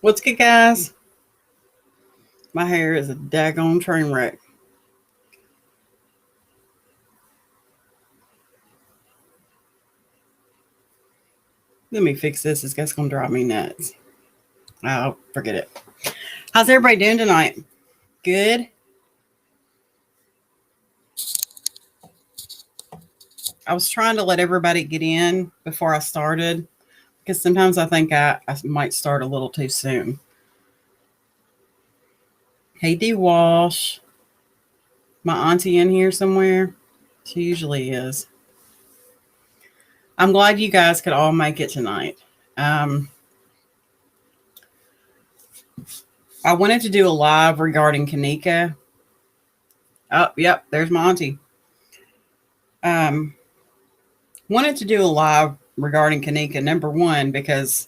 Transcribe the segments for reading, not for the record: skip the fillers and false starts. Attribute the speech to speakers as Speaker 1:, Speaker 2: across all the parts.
Speaker 1: What's good, guys? My hair is a daggone train wreck. Let me fix this. This guy's gonna drive me nuts. Oh, forget it. How's everybody doing tonight? Good. I was trying to let everybody get in before I started because sometimes I think I might start a little too soon. Hey, D Walsh. My auntie in here somewhere? She usually is. I'm glad you guys could all make it tonight. Um, I wanted to do a live regarding Kenneka. Oh, yep, there's my auntie. Um, Wanted to do a live regarding Kenneka, number one, because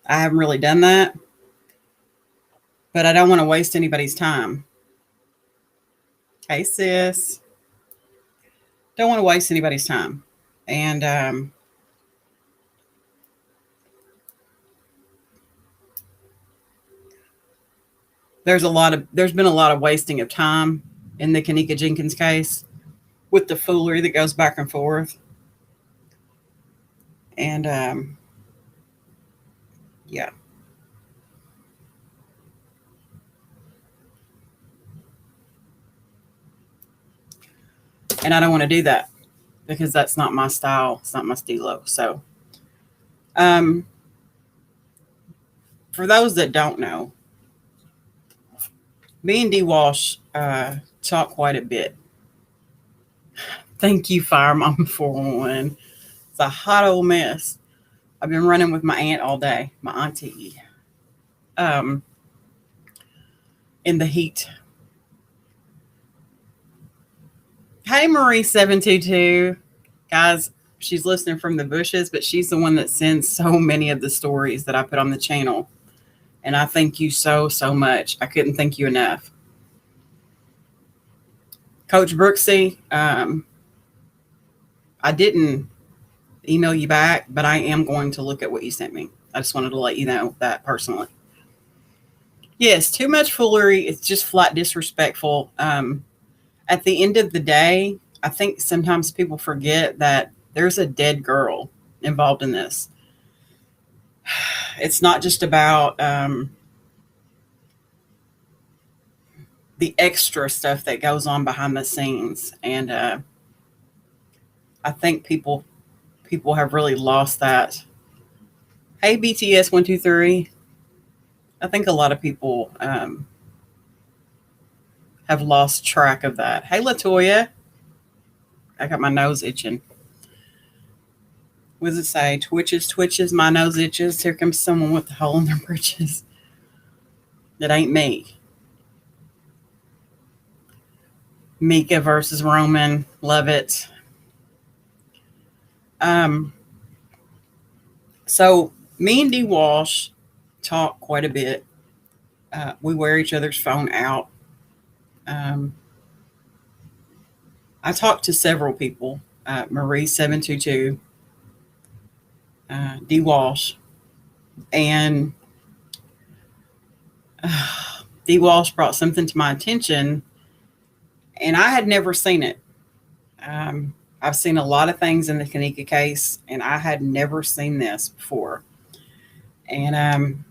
Speaker 1: I haven't really done that, but I don't want to waste anybody's time. Hey, sis. Don't want to waste anybody's time. And there's been a lot of wasting of time in the Kenneka Jenkins case with the foolery that goes back and forth. And yeah. And I don't want to do that because that's not my style. It's not my stilo. So, um, for those that don't know, me and D Walsh talk quite a bit. Thank you, Fire Mom 411. It's a hot old mess. I've been running with my aunt all day, my auntie, um, in the heat. Hey, Marie722. Guys, she's listening from the bushes, but she's the one that sends so many of the stories that I put on the channel. And I thank you so, so much. I couldn't thank you enough. Coach Brooksy, I didn't email you back, but I am going to look at what you sent me. I just wanted to let you know that personally. Yes, too much foolery. It's just flat disrespectful. At the end of the day, I think sometimes people forget that there's a dead girl involved in this. It's not just about the extra stuff that goes on behind the scenes, and I think people have really lost that. Hey, BTS 123. I think a lot of people have lost track of that. Hey, Latoya. I got my nose itching. What does it say? Twitches, my nose itches. Here comes someone with a hole in their britches. That ain't me. Mika versus Roman. Love it. So me and D Walsh talk quite a bit. We wear each other's phone out. I talked to several people. Marie722, D Walsh, and D Walsh brought something to my attention, and I had never seen it. I've seen a lot of things in the Kenneka case, and I had never seen this before. And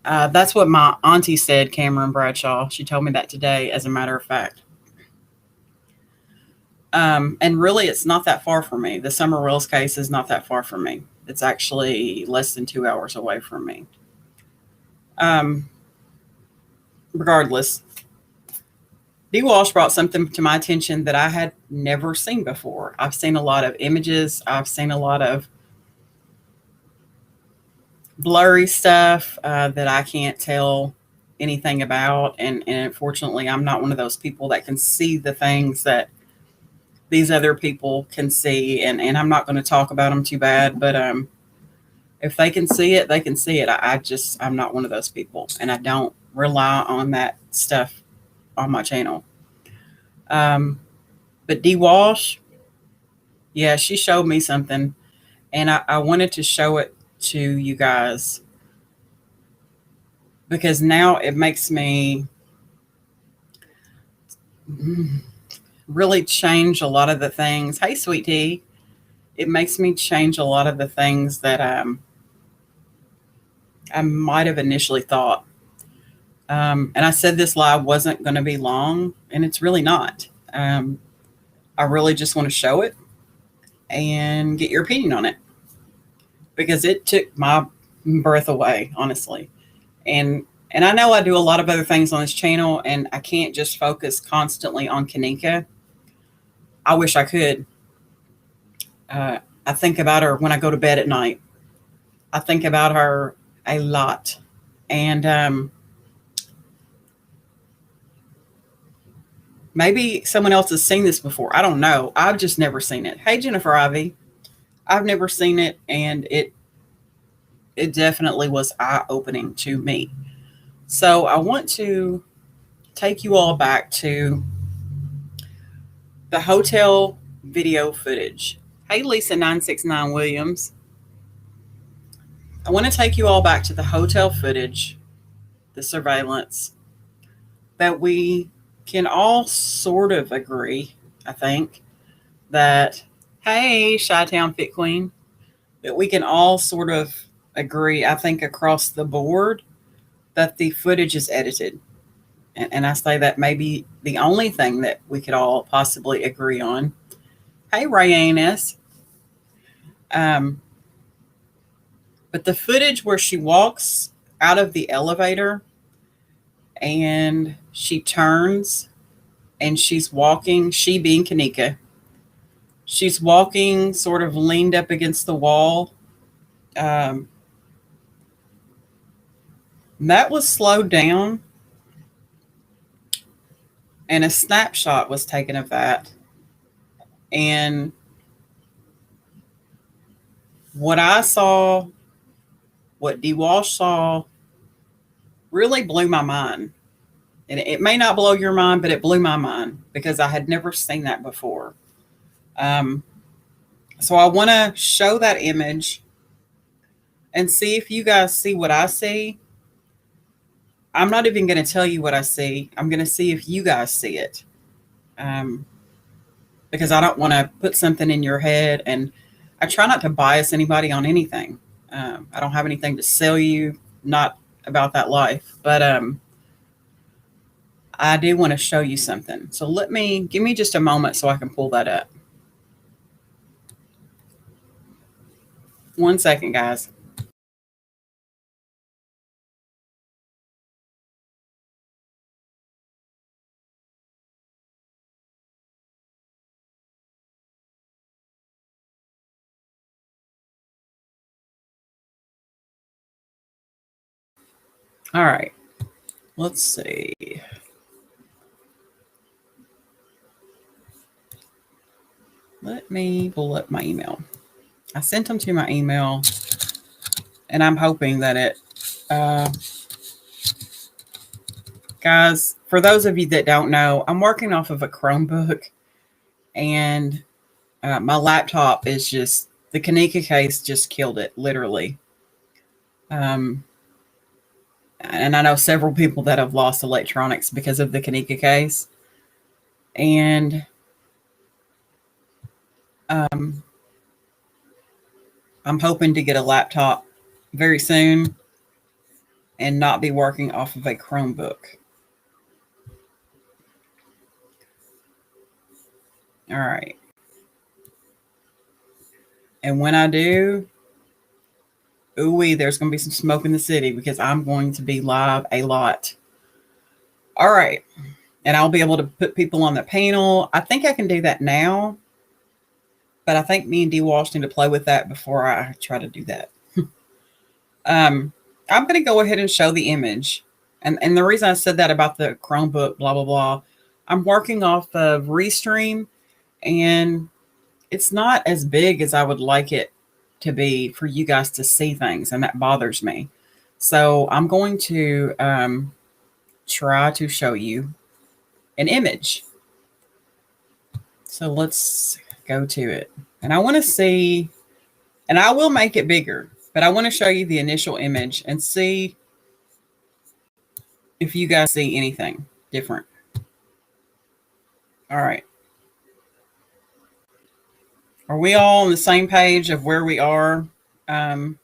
Speaker 1: that's what my auntie said, Cameron Bradshaw. She told me that today, as a matter of fact. And really, it's not that far from me. The Summer Wills case is not that far from me. It's actually less than 2 hours away from me. Regardless, D. Walsh brought something to my attention that I had never seen before. I've seen a lot of images. I've seen a lot of blurry stuff that I can't tell anything about. And unfortunately, I'm not one of those people that can see the things that these other people can see. And I'm not going to talk about them too bad, but if they can see it, they can see it. I'm not one of those people, and I don't rely on that stuff on my channel. But D. Walsh, yeah, she showed me something, and I wanted to show it to you guys. because now it makes me really change a lot of the things. Hey, sweet tea. It makes me change a lot of the things that I might have initially thought. And I said this live wasn't going to be long, and it's really not. I really just want to show it and get your opinion on it because it took my breath away, honestly. And I know I do a lot of other things on this channel, and I can't just focus constantly on Kenneka. I wish I could. I think about her when I go to bed at night. I think about her a lot. And maybe someone else has seen this before. I don't know. I've just never seen it. Hey, Jennifer Ivy. I've never seen it, and it definitely was eye-opening to me. So I want to take you all back to the hotel video footage. Hey, Lisa 969 Williams. I want to take you all back to the hotel footage, the surveillance, that we can all sort of agree, I think, that, hey, Chi-Town Fit Queen, that we can all sort of agree, I think, across the board that the footage is edited. And I say that may be the only thing that we could all possibly agree on. Hey, Rayanne. But the footage where she walks out of the elevator and she turns and she's walking, she being Kenneka, she's walking sort of leaned up against the wall. That was slowed down, and a snapshot was taken of that. And what I saw, what D. Walsh saw, really blew my mind. And it may not blow your mind, but it blew my mind because I had never seen that before. So I want to show that image and see if you guys see what I see. I'm not even going to tell you what I see. I'm going to see if you guys see it. Because I don't want to put something in your head, and I try not to bias anybody on anything. I don't have anything to sell you, not about that life, but I do want to show you something. So give me just a moment so I can pull that up. 1 second, guys. All right, let's see. Let me pull up my email. I sent them to my email, and I'm hoping that it, guys, for those of you that don't know, I'm working off of a Chromebook, and my laptop is just, the Kenneka case just killed it, literally. And I know several people that have lost electronics because of the Kenneka case. And I'm hoping to get a laptop very soon and not be working off of a Chromebook. All right. And when I do, ooh-wee, there's going to be some smoke in the city because I'm going to be live a lot. All right. And I'll be able to put people on the panel. I think I can do that now, but I think me and D. Walsh need to play with that before I try to do that. I'm going to go ahead and show the image. And the reason I said that about the Chromebook, blah, blah, blah, I'm working off of Restream, and it's not as big as I would like it to be for you guys to see things, and that bothers me. So I'm going to try to show you an image. So let's go to it. And I want to see, and I will make it bigger, but I want to show you the initial image and see if you guys see anything different. All right. Are we all on the same page of where we are um,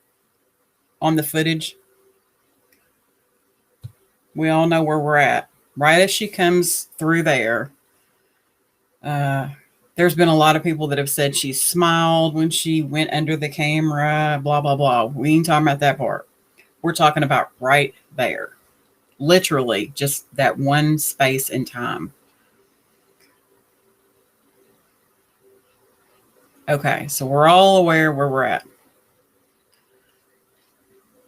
Speaker 1: on the footage? We all know where we're at. Right as she comes through there, uh, there's been a lot of people that have said she smiled when she went under the camera, blah, blah, blah. We ain't talking about that part. We're talking about right there. Literally, just that one space in time. Okay, so we're all aware where we're at.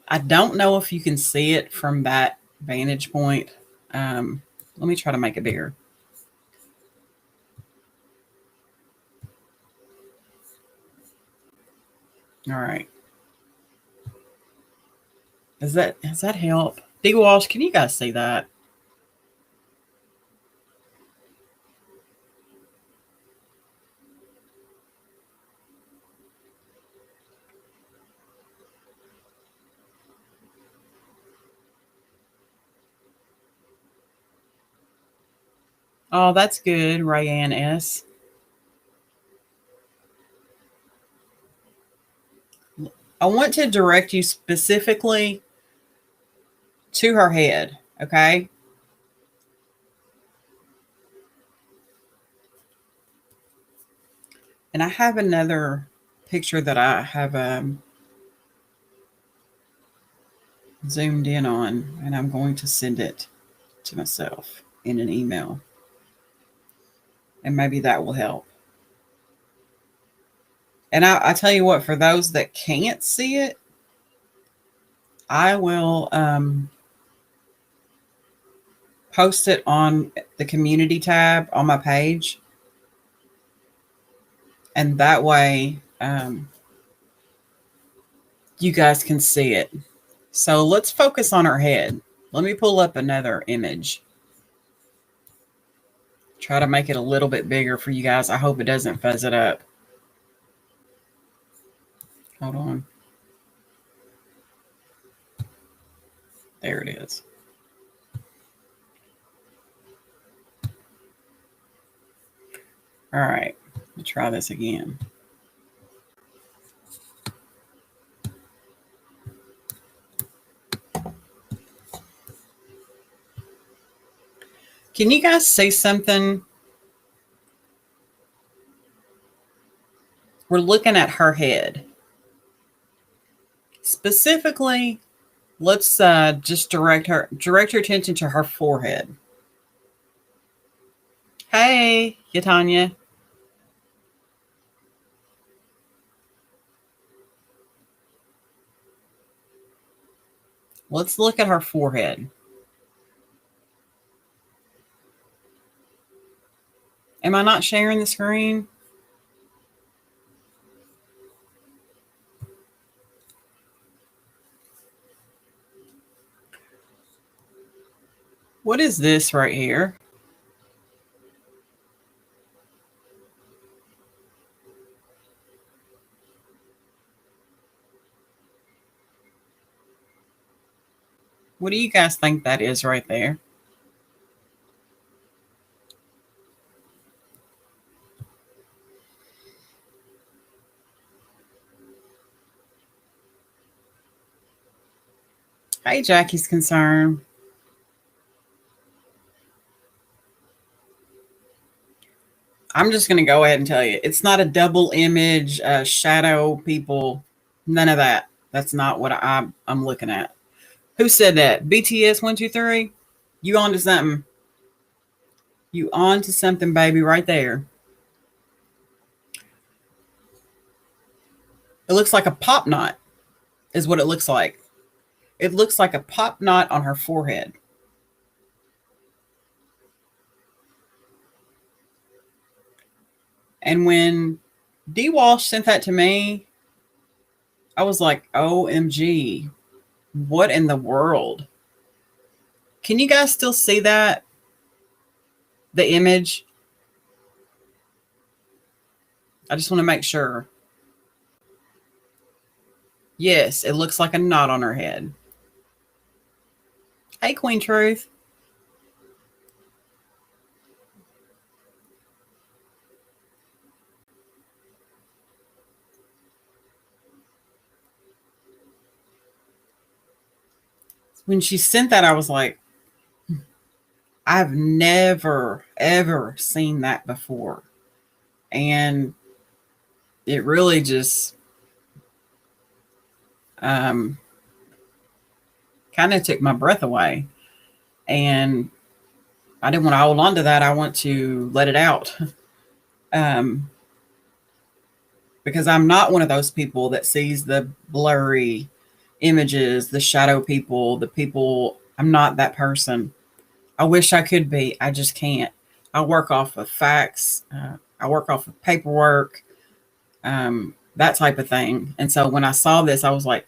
Speaker 1: I don't know if you can see it from that vantage point. Let me try to make it bigger. All right. Does that help? D Walsh, can you guys see that? Oh, that's good, Rayanne S. I want to direct you specifically to her head, okay? And I have another picture that I have zoomed in on, and I'm going to send it to myself in an email. And maybe that will help. And I tell you what, for those that can't see it, I will post it on the community tab on my page. And that way you guys can see it. So let's focus on her head. Let me pull up another image. Try to make it a little bit bigger for you guys. I hope it doesn't fuzz it up. Hold on. There it is. All right, let's try this again. Can you guys say something? We're looking at her head. Specifically, let's just direct your attention to her forehead. Hey, Yatanya. Let's look at her forehead. Am I not sharing the screen? What is this right here? What do you guys think that is right there? Hey, Jackie's concern. I'm just going to go ahead and tell you, it's not a double image, shadow people, none of that. That's not what I'm looking at. Who said that? BTS 123? You on to something. You on to something, baby, right there. It looks like a pop knot, is what it looks like. It looks like a pop knot on her forehead. And when D Walsh sent that to me, I was like, OMG, what in the world? Can you guys still see that? The image? I just want to make sure. Yes, it looks like a knot on her head. Hey, Queen Truth. when she sent that, I was like, I've never, ever seen that before. And it really just um, kind of took my breath away. And I didn't want to hold on to that. I want to let it out. um, because I'm not one of those people that sees the blurry images, the shadow people, the people. I'm not that person. I wish I could be. I just can't. I work off of facts. I work off of paperwork, that type of thing. And so when I saw this, I was like,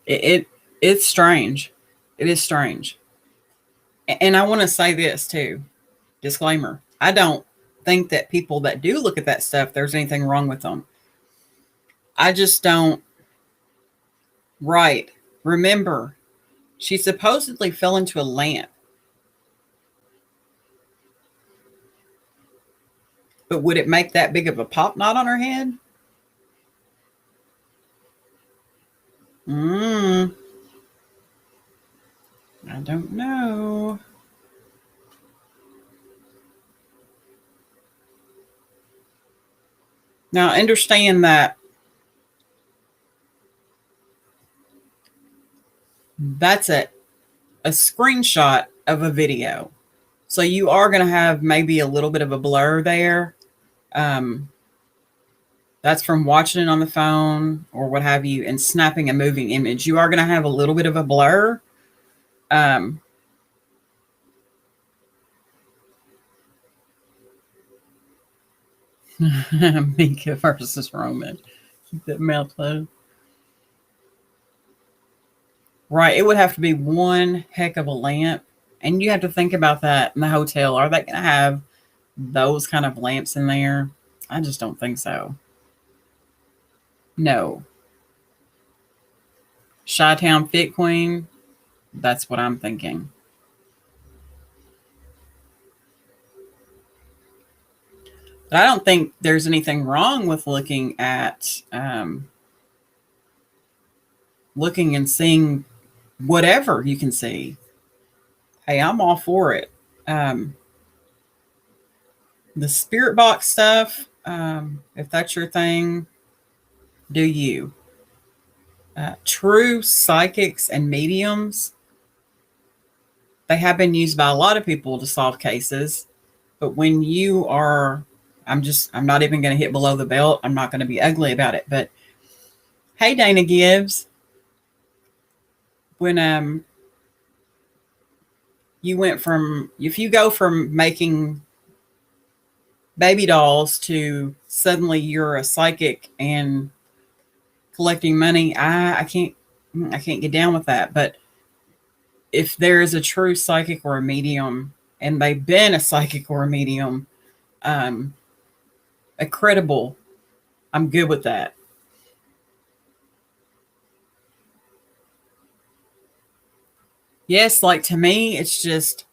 Speaker 1: it it's strange. It is strange. And I want to say this too. Disclaimer. I don't think that people that do look at that stuff, there's anything wrong with them. I just don't. Right. Remember, she supposedly fell into a lamp. But would it make that big of a pop knot on her head? Mm, I don't know. Now, understand that that's a screenshot of a video. So you are going to have maybe a little bit of a blur there. Um, that's from watching it on the phone or what have you and snapping a moving image. You are going to have a little bit of a blur. Um, Mika versus Roman. Keep that mouth closed. Right. It would have to be one heck of a lamp. And you have to think about that in the hotel. Are they going to have those kind of lamps in there? I just don't think so. No. Chi-Town Fit Queen. That's what I'm thinking. But I don't think there's anything wrong with looking and seeing whatever you can see. Hey, I'm all for it. Um, the spirit box stuff, if that's your thing, do you. True psychics and mediums, they have been used by a lot of people to solve cases. But when you are, I'm not even going to hit below the belt. I'm not going to be ugly about it. But hey, Dana Gibbs, when you went from, if you go from making baby dolls to suddenly you're a psychic and collecting money, I can't get down with that. But if there is a true psychic or a medium and they've been a psychic or a medium, um, a credible, I'm good with that. Yes, like to me, it's just,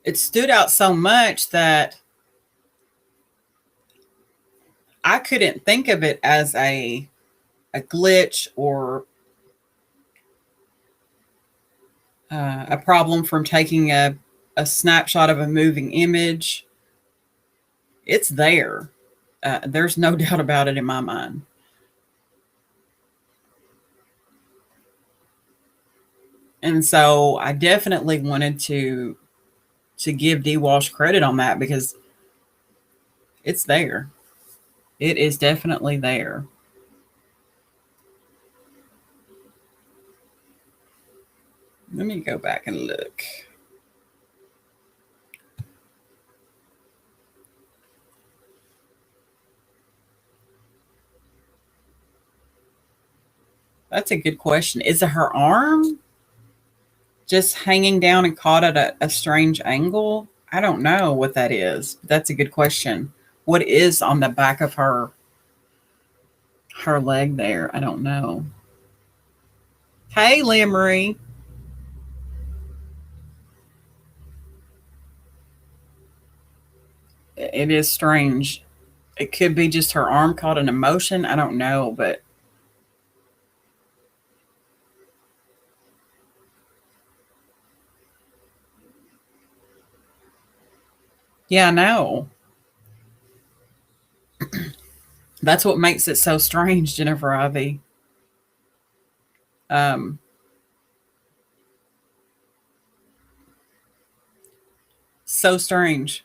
Speaker 1: it stood out so much that I couldn't think of it as a glitch or a problem from taking a snapshot of a moving image. It's there. There's no doubt about it in my mind. And so I definitely wanted to give D Walsh credit on that because it's there. It is definitely there. Let me go back and look. That's a good question. Is it her arm just hanging down and caught at a strange angle? I don't know what that is. That's a good question. What is on the back of her leg there? I don't know. Hey, Leah Marie. It is strange. It could be just her arm caught in emotion. I don't know, but Yeah, I know. That's what makes it so strange, Jennifer Ivy. Um, so strange.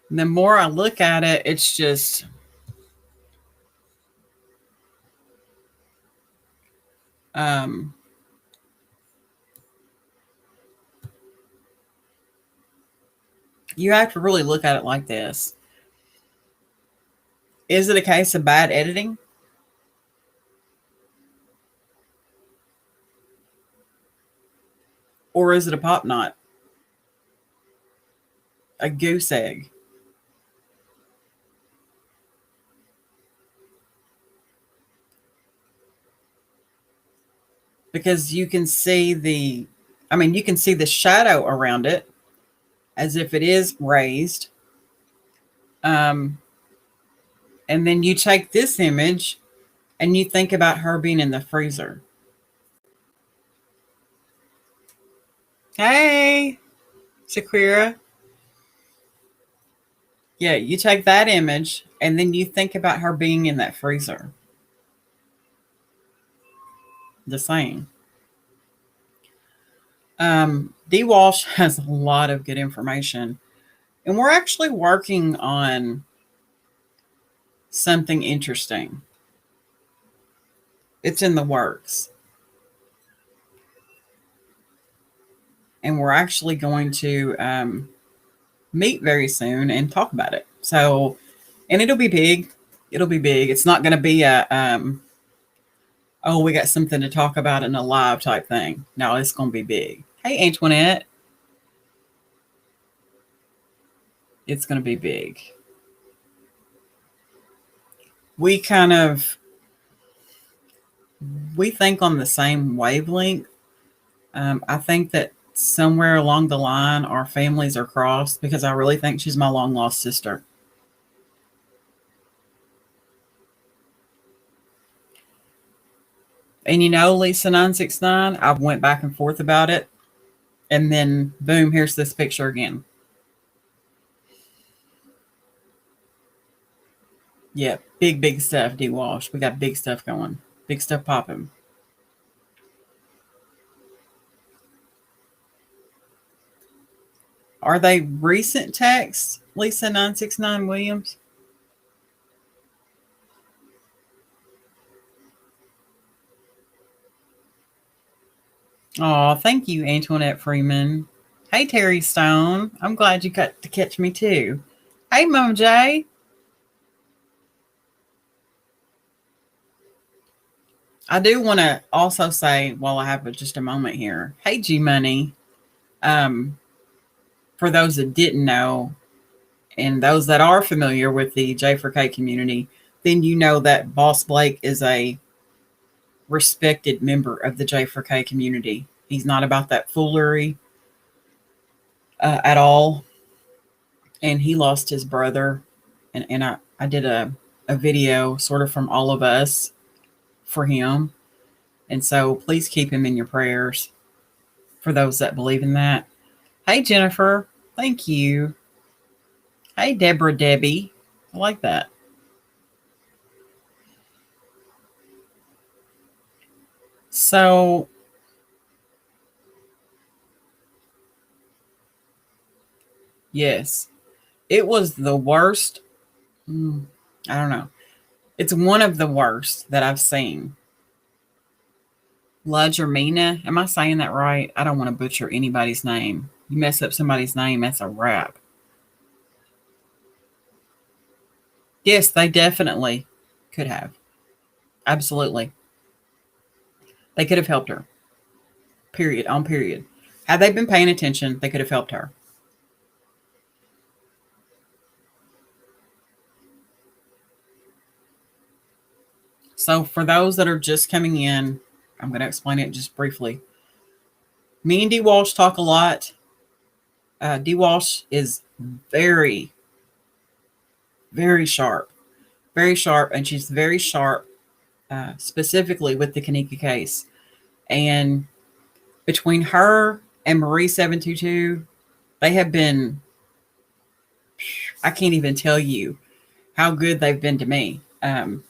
Speaker 1: And the more I look at it, it's just um, you have to really look at it like this. Is it a case of bad editing? Or is it a pop knot? A goose egg? Because you can see you can see the shadow around it as if it is raised. Um, and then you take this image and you think about her being in the freezer. Hey, Shakira. Yeah, you take that image and then you think about her being in that freezer. The same. D Walsh has a lot of good information, and we're actually working on something interesting. It's in the works, and we're actually going to meet very soon and talk about it. So, and it'll be big. It'll be big. It's not going to be a oh, we got something to talk about in a live type thing. No, it's going to be big. Hey, Antoinette, it's going to be big. We kind of we think on the same wavelength. I think that somewhere along the line, our families are crossed because I really think she's my long lost sister. And you know, Lisa 969, I went back and forth about it. And then boom, here's this picture again. Yeah, big stuff, D Walsh. We got big stuff going. Big stuff popping. Are they recent texts, Lisa 969 Williams? Oh, thank you, Antoinette Freeman. Hey, Terry Stone. I'm glad you got to catch me too. Hey, Mom J. I do want to also say, while I have just a moment here, hey, G Money. Um, for those that didn't know, and those that are familiar with the J4K community, then you know that Boss Blake is a respected member of the J4K community. He's not about that foolery at all. And he lost his brother. And I did a video sort of from all of us for him. And so please keep him in your prayers for those that believe in that. Hey, Jennifer. Thank you. Hey, Deborah Debbie. I like that. So, yes, it was the worst. I don't know. It's one of the worst that I've seen. La Germina. Am I saying that right? I don't want to butcher anybody's name. You mess up somebody's name, that's a wrap. Yes, they definitely could have. Absolutely. They could have helped her. Period. On period. Had they been paying attention, they could have helped her. So, for those that are just coming in, I'm going to explain it just briefly. Me and D Walsh talk a lot. D Walsh is very, very sharp, very sharp, and she's very sharp, specifically with the Kenneka case. And between her and Marie 722, they have been, I can't even tell you how good they've been to me. But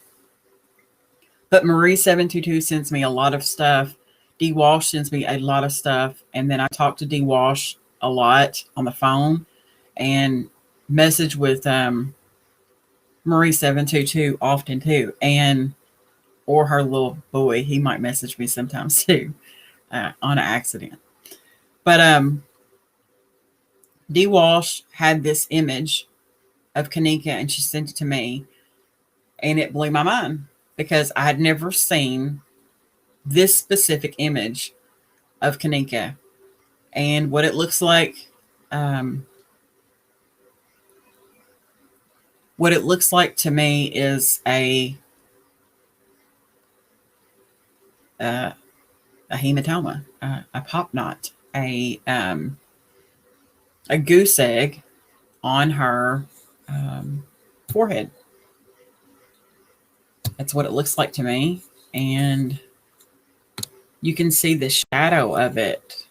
Speaker 1: Marie 722 sends me a lot of stuff. D Walsh sends me a lot of stuff. And then I talk to D Walsh a lot on the phone and message with Marie 722 often too. And or her little boy, he might message me sometimes too, on an accident. But D Walsh had this image of Kenneka and she sent it to me, and it blew my mind because I had never seen this specific image of Kenneka and what it looks like. What it looks like to me is a hematoma, a pop knot, a goose egg on her forehead. That's what it looks like to me. And you can see the shadow of it.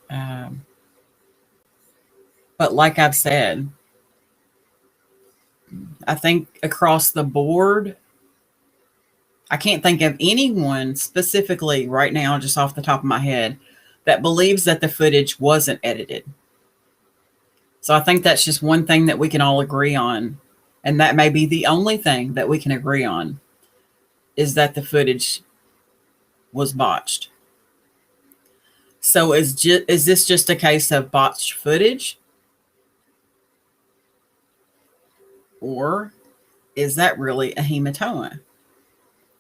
Speaker 1: But like I've said, I think across the board, I can't think of anyone specifically right now, just off the top of my head, that believes that the footage wasn't edited. So I think that's just one thing that we can all agree on. And that may be the only thing that we can agree on, is that the footage was botched. So is this just a case of botched footage? Or is that really a hematoma?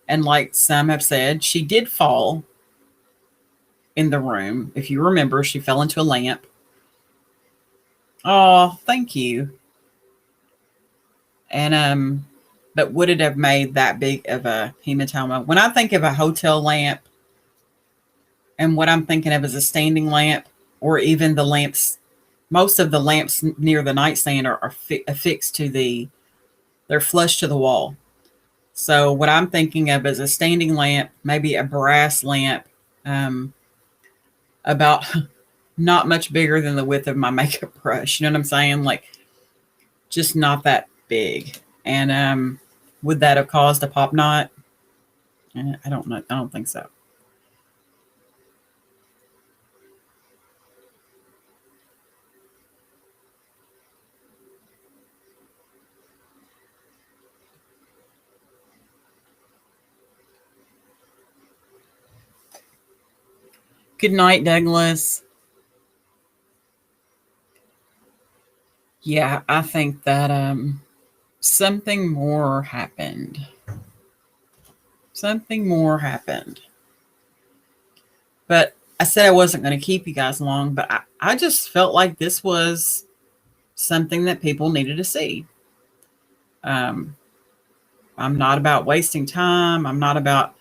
Speaker 1: And like some have said, she did fall in the room. If you remember, she fell into a lamp. Oh, thank you. And but would it have made that big of a hematoma? When I think of a hotel lamp, and what I'm thinking of is a standing lamp, or even the lamps, most of the lamps near the nightstand are affixed to they're flush to the wall. So what I'm thinking of is a standing lamp, maybe a brass lamp, about not much bigger than the width of my makeup brush. You know what I'm saying? Like, just not that big. And would that have caused a pop knot? I don't know. I don't think so. Good night, Douglas. Yeah, I think that something more happened. Something more happened. But I said I wasn't going to keep you guys long, but I just felt like this was something that people needed to see. I'm not about wasting time. I'm not about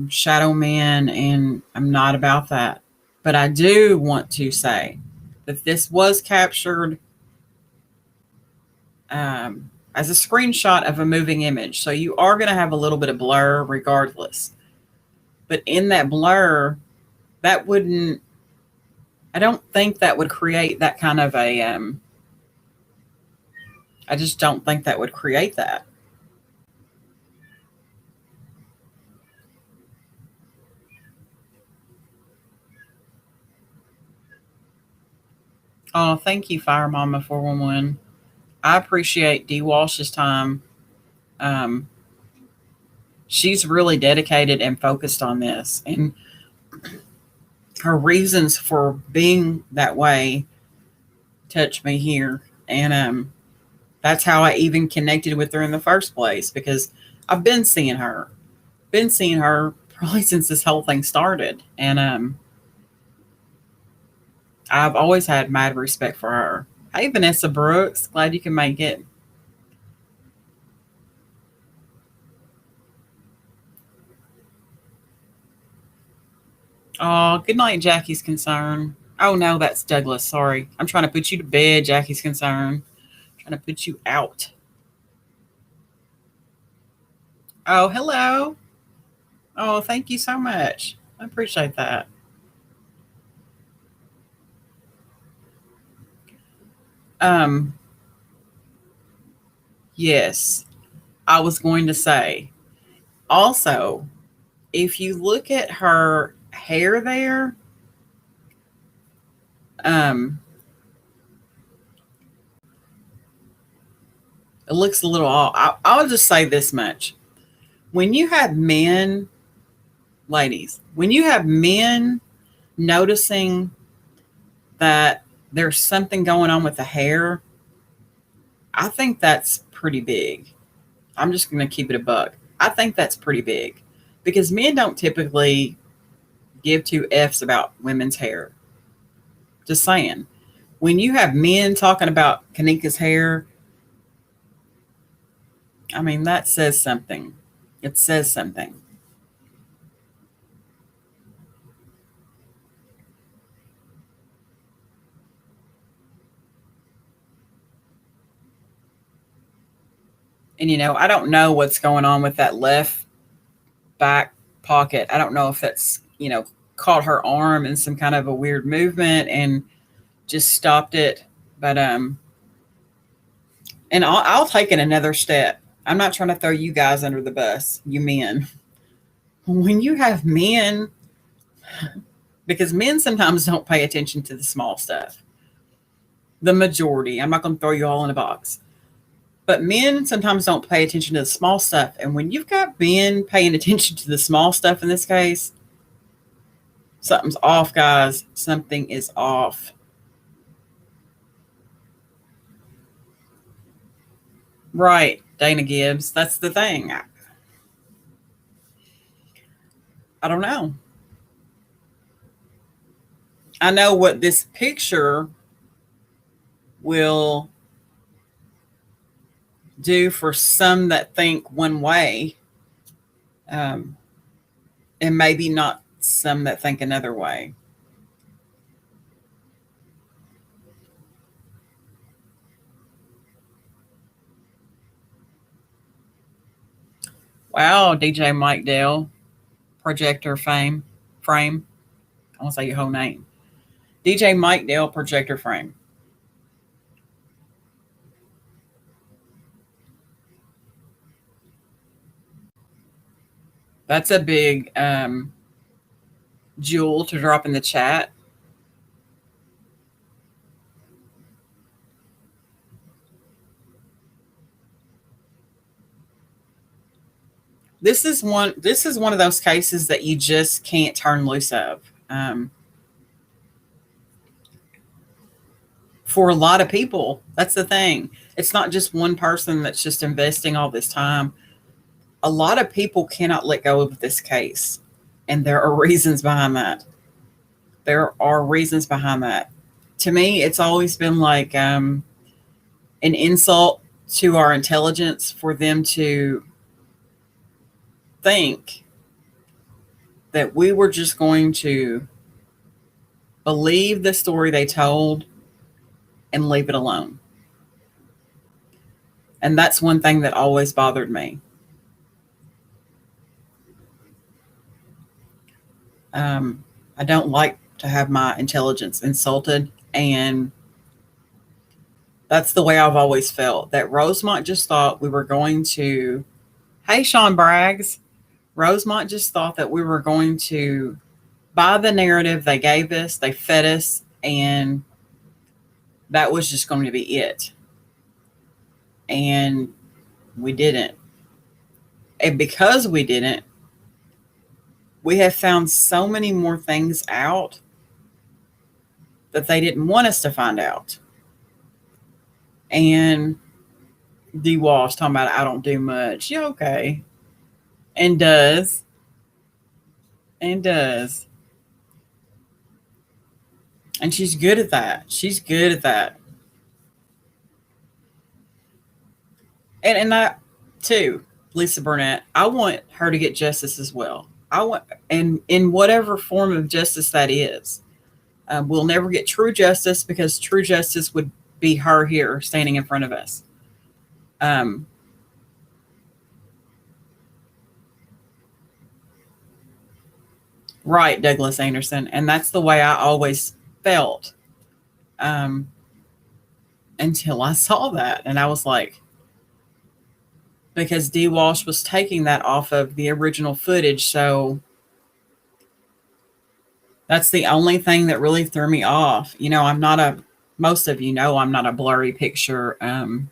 Speaker 1: shadow men, and I'm not about that. But I do want to say that this was captured as a screenshot of a moving image. So you are going to have a little bit of blur regardless. But in that blur, that wouldn't, I don't think that would create that kind of a, I just don't think that would create that. Oh, thank you, Fire Mama 411. I appreciate D Walsh's time. She's really dedicated and focused on this, and her reasons for being that way touched me here. And that's how I even connected with her in the first place, because I've been seeing her probably since this whole thing started. And I've always had mad respect for her. Hey, Vanessa Brooks, glad you can make it. Oh, good night, Jackie's Concern. Oh, no, that's Douglas. Sorry. I'm trying to put you to bed, Jackie's Concern. I'm trying to put you out. Oh, hello. Oh, thank you so much. I appreciate that. Um, yes, I was going to say also, if you look at her hair there, um, it looks a little off. I'll just say this much. When you have men, ladies, when you have men noticing that there's something going on with the hair, I think that's pretty big. I'm just going to keep it a buck. I think that's pretty big because men don't typically give two F's about women's hair. Just saying. When you have men talking about Kanika's hair, I mean, that says something. It says something. And, I don't know what's going on with that left back pocket. I don't know if that's, caught her arm in some kind of a weird movement and just stopped it. But, and I'll take it another step. I'm not trying to throw you guys under the bus, you men. When you have men, because men sometimes don't pay attention to the small stuff, the majority, I'm not going to throw you all in a box, but men sometimes don't pay attention to the small stuff. And when you've got men paying attention to the small stuff in this case, something's off, guys. Something is off. Right, Dana Gibbs. That's the thing. I don't know. I know what this picture will do for some that think one way, um, and maybe not some that think another way. Wow, DJ Mike Dale, projector fame, frame. I won't say your whole name. DJ Mike Dale, projector frame. That's a big jewel to drop in the chat. This is one of those cases that you just can't turn loose of. For a lot of people, that's the thing. It's not just one person that's just investing all this time. A lot of people cannot let go of this case, and there are reasons behind that. There are reasons behind that. To me, it's always been like an insult to our intelligence for them to think that we were just going to believe the story they told and leave it alone. And that's one thing that always bothered me. I don't like to have my intelligence insulted. And that's the way I've always felt, that Rosemont just thought we were going to, hey, Sean Braggs, Rosemont just thought that we were going to buy the narrative they gave us, they fed us, and that was just going to be it. And we didn't. And because we didn't, we have found so many more things out that they didn't want us to find out. And D Walsh talking about I don't do much. Yeah, okay. And does. And does. And she's good at that. She's good at that. And I too, Lisa Burnett, I want her to get justice as well. I want, and in whatever form of justice that is. We'll never get true justice because true justice would be her here standing in front of us. Um, Right, Douglas Anderson. And that's the way I always felt, um, until I saw that. And I was like, because D. Walsh was taking that off of the original footage. So that's the only thing that really threw me off. Most of you know, I'm not a blurry picture. I'm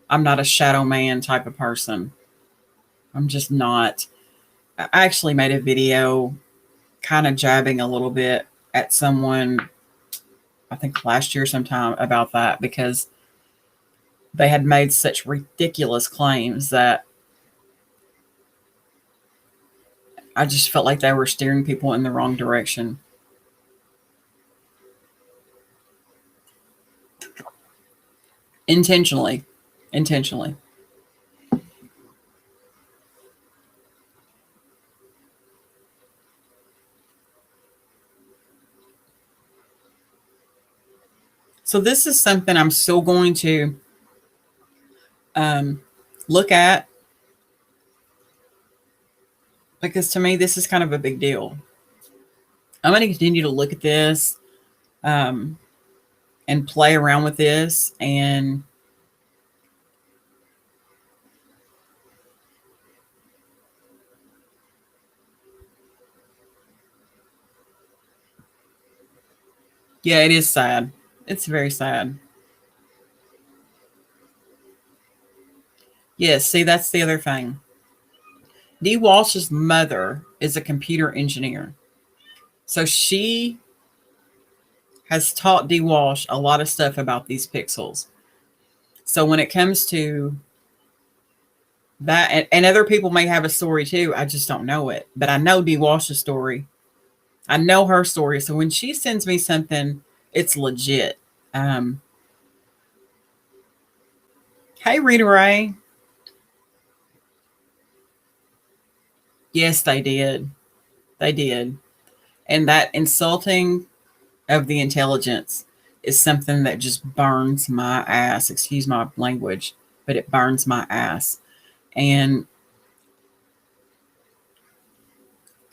Speaker 1: not a shadow man type of person. I'm just not. I actually made a video kind of jabbing a little bit at someone, I think last year sometime, about that, because they had made such ridiculous claims that I just felt like they were steering people in the wrong direction. Intentionally. Intentionally. So this is something I'm still going to um, look at, because to me, this is kind of a big deal. I'm going to continue to look at this, um, and play around with this. And yeah, it is sad. It's very sad. Yes, see, that's the other thing. Dee Walsh's mother is a computer engineer. So she has taught Dee Walsh a lot of stuff about these pixels. So when it comes to that, and other people may have a story too, I just don't know it. But I know Dee Walsh's story. I know her story. So when she sends me something, it's legit. Um, hey, Rita Ray. Yes, they did. They did. And that insulting of the intelligence is something that just burns my ass. Excuse my language, but it burns my ass. And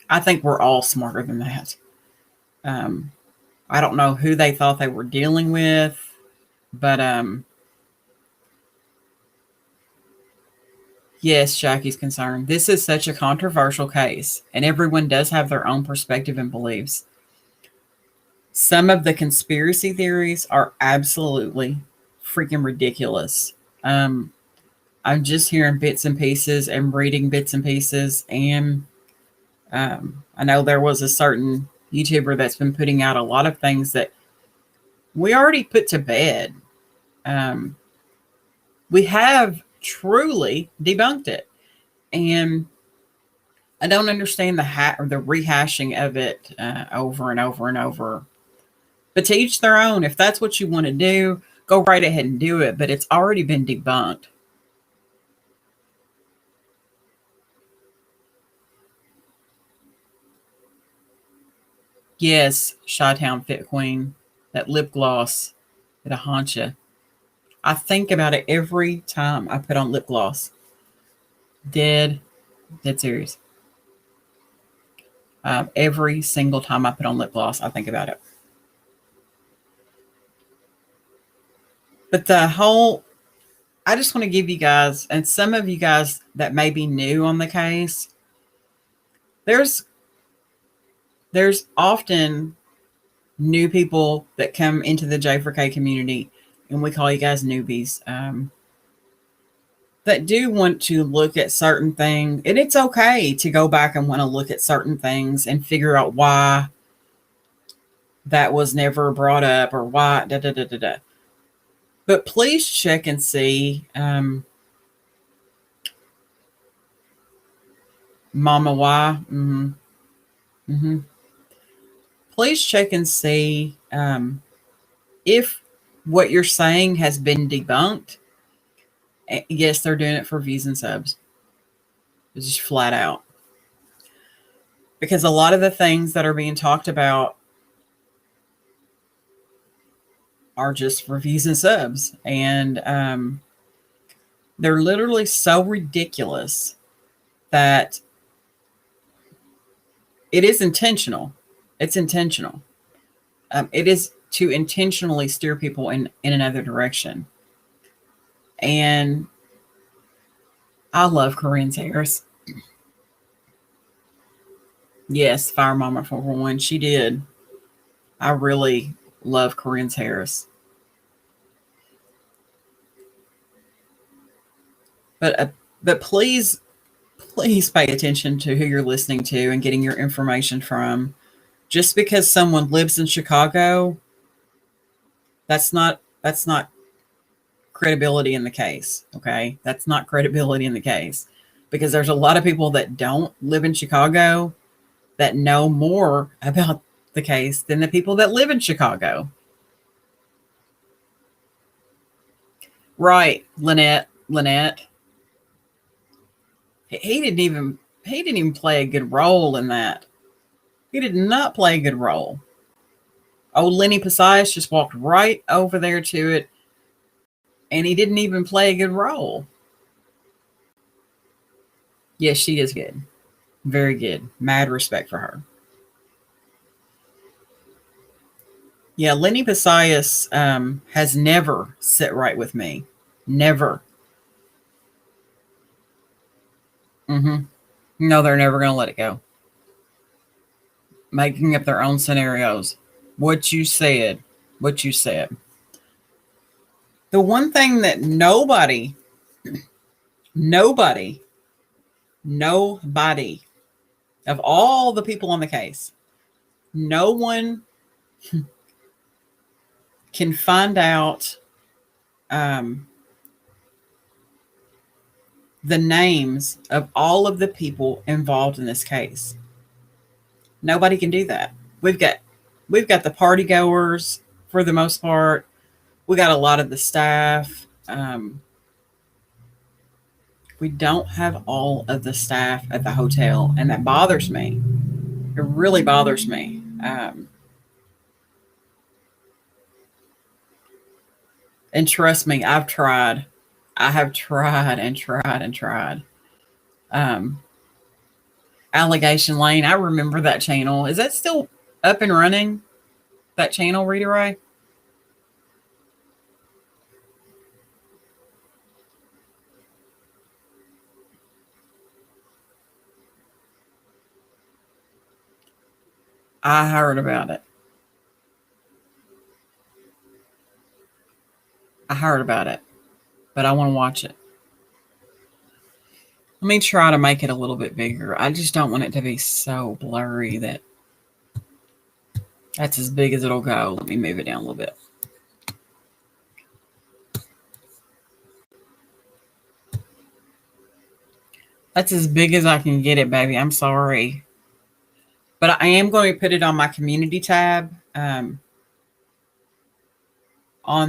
Speaker 1: I think we're all smarter than that. Um, I don't know who they thought they were dealing with, but yes, Jackie's concerned. This is such a controversial case, and everyone does have their own perspective and beliefs. Some of the conspiracy theories are absolutely freaking ridiculous. Um, I'm just hearing bits and pieces and reading bits and pieces. And I know there was a certain YouTuber that's been putting out a lot of things that we already put to bed. Um, we have truly debunked it. And I don't understand or the rehashing of it over and over and over. But to each their own. If that's what you want to do, go right ahead and do it. But it's already been debunked. Yes, Chi-Town Fit Queen, that lip gloss, it'll haunt you. I think about it every time I put on lip gloss. Dead serious. Every single time I put on lip gloss, I think about it. But I just want to give you guys, and some of you guys that may be new on the case, there's often new people that come into the J4K community, and we call you guys newbies, that do want to look at certain things. And it's okay to go back and want to look at certain things and figure out why that was never brought up, or why da da da da da. But please check and see. Mama Y. Please check and see if what you're saying has been debunked. Yes, they're doing it for views and subs. It's just flat out. Because a lot of the things that are being talked about are just for views and subs. And they're literally so ridiculous that it is intentional. It's intentional. It is to intentionally steer people in another direction. And I love Corinne's Harris. Yes, Fire Mama for one. She did. I really love Corinne's Harris. But please, please pay attention to who you're listening to and getting your information from. Just because someone lives in Chicago, that's not credibility in the case. Okay, that's not credibility in the case, because there's a lot of people that don't live in Chicago that know more about the case than the people that live in Chicago. Right, Lynette. He didn't even play a good role in that. He did not play a good role. Oh, Lenny Pisias just walked right over there to it, and he didn't even play a good role. Yes, she is good. Very good. Mad respect for her. Yeah, Lenny Pisias has never sit right with me. Never. No, they're never going to let it go. Making up their own scenarios. What you said. What you said. The one thing that nobody of all the people on the case, no one can find out the names of all of the people involved in this case. Nobody can do that. We've got the party goers for the most part. We got a lot of the staff. We don't have all of the staff at the hotel, and that bothers me. It really bothers me. And trust me, I've tried. I have tried and tried and tried. Um, Allegation Lane. I remember that channel. Is that still up and running? That channel, Rita Ray? I heard about it. I heard about it, but I want to watch it. Let me try to make it a little bit bigger. I just don't want it to be so blurry that that's as big as it'll go. Let me move it down a little bit. That's as big as I can get it, baby. I'm sorry. But I am going to put it on my community tab on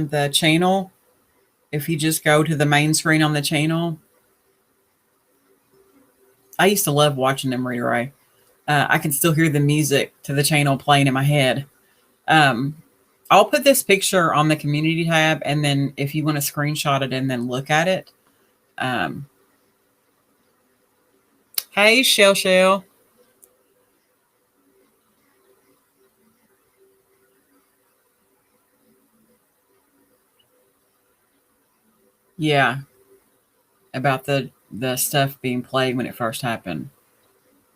Speaker 1: the channel. If you just go to the main screen on the channel, I used to love watching them, Rita Ray. I can still hear the music to the channel playing in my head. I'll put this picture on the community tab, and then if you want to screenshot it and then look at it. Hey, Shell. Yeah, about the stuff being played when it first happened.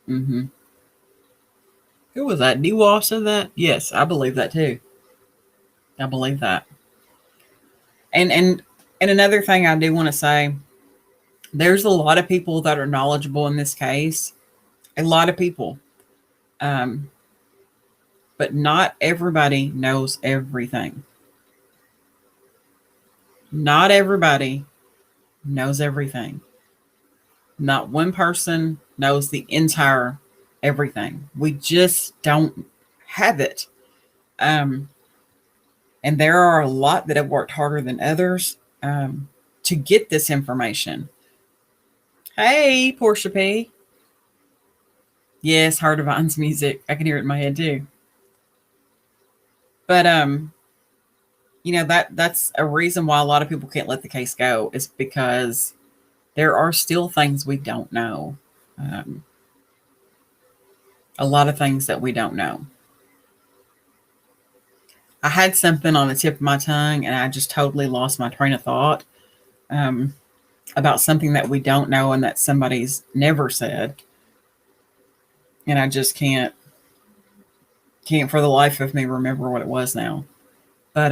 Speaker 1: Who was that? DeWall said that? Yes, I believe that too. I believe that. And another thing I do want to say, there's a lot of people that are knowledgeable in this case. A lot of people. But not everybody knows everything. Not everybody knows everything. Not one person knows the entire everything. We just don't have it. And there are a lot that have worked harder than others to get this information. Hey, Portia P. Yes, Heart of Vine's music. I can hear it in my head too. But that's a reason why a lot of people can't let the case go, is because there are still things we don't know. a lot of things that we don't know. I had something on the tip of my tongue and I just totally lost my train of thought about something that we don't know and that somebody's never said. And I just can't for the life of me remember what it was now. But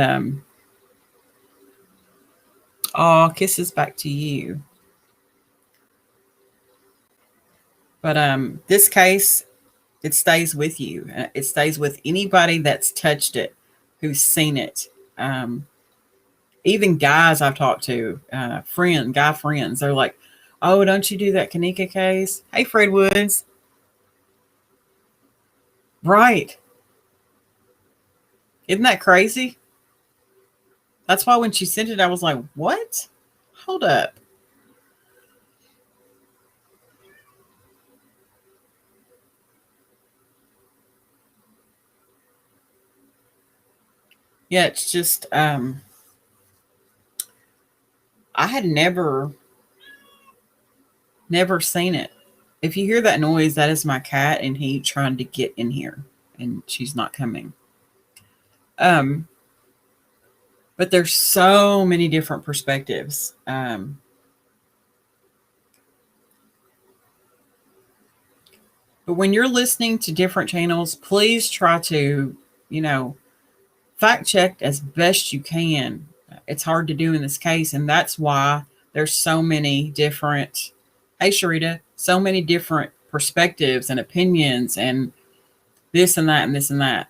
Speaker 1: oh, kisses back to you. But this case, it stays with you. It stays with anybody that's touched it, who's seen it. Even guys I've talked to, guy friends, they're like, "Oh, don't you do that Kenneka case?" Hey, Fred Woods. Right. Isn't that crazy? That's why when she sent it, I was like, what? Hold up. Yeah, it's just, I had never seen it. If you hear that noise, that is my cat and he trying to get in here and she's not coming. But there's so many different perspectives. But when you're listening to different channels, please try to, fact check as best you can. It's hard to do in this case, and that's why there's so many different, hey Sharita, so many different perspectives and opinions and this and that and this and that.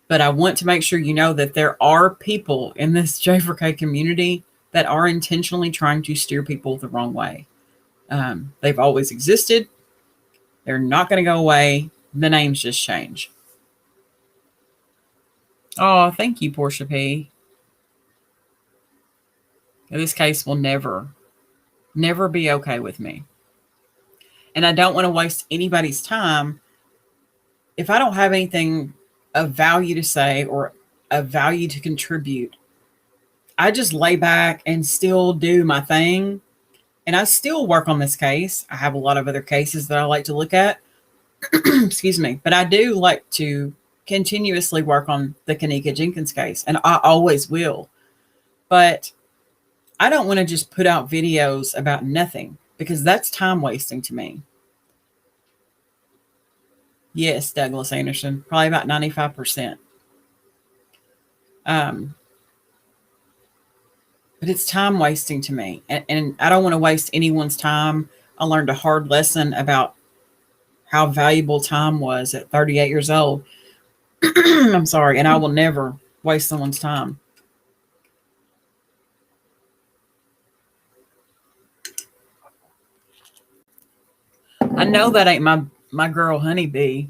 Speaker 1: But I want to make sure you know that there are people in this J4K community that are intentionally trying to steer people the wrong way. They've always existed. They're not going to go away. The names just change. Oh, thank you, Portia P. This case will never be okay with me. And I don't want to waste anybody's time. If I don't have anything of value to say or of value to contribute, I just lay back and still do my thing. And I still work on this case. I have a lot of other cases that I like to look at. Excuse me. But I do like to continuously work on the Kenneka Jenkins case. And I always will. But I don't want to just put out videos about nothing because that's time wasting to me. Yes, Douglas Anderson, probably about 95%. But it's time wasting to me. And I don't want to waste anyone's time. I learned a hard lesson about how valuable time was at 38 years old. I'm sorry. And I will never waste someone's time. I know that ain't my girl Honeybee.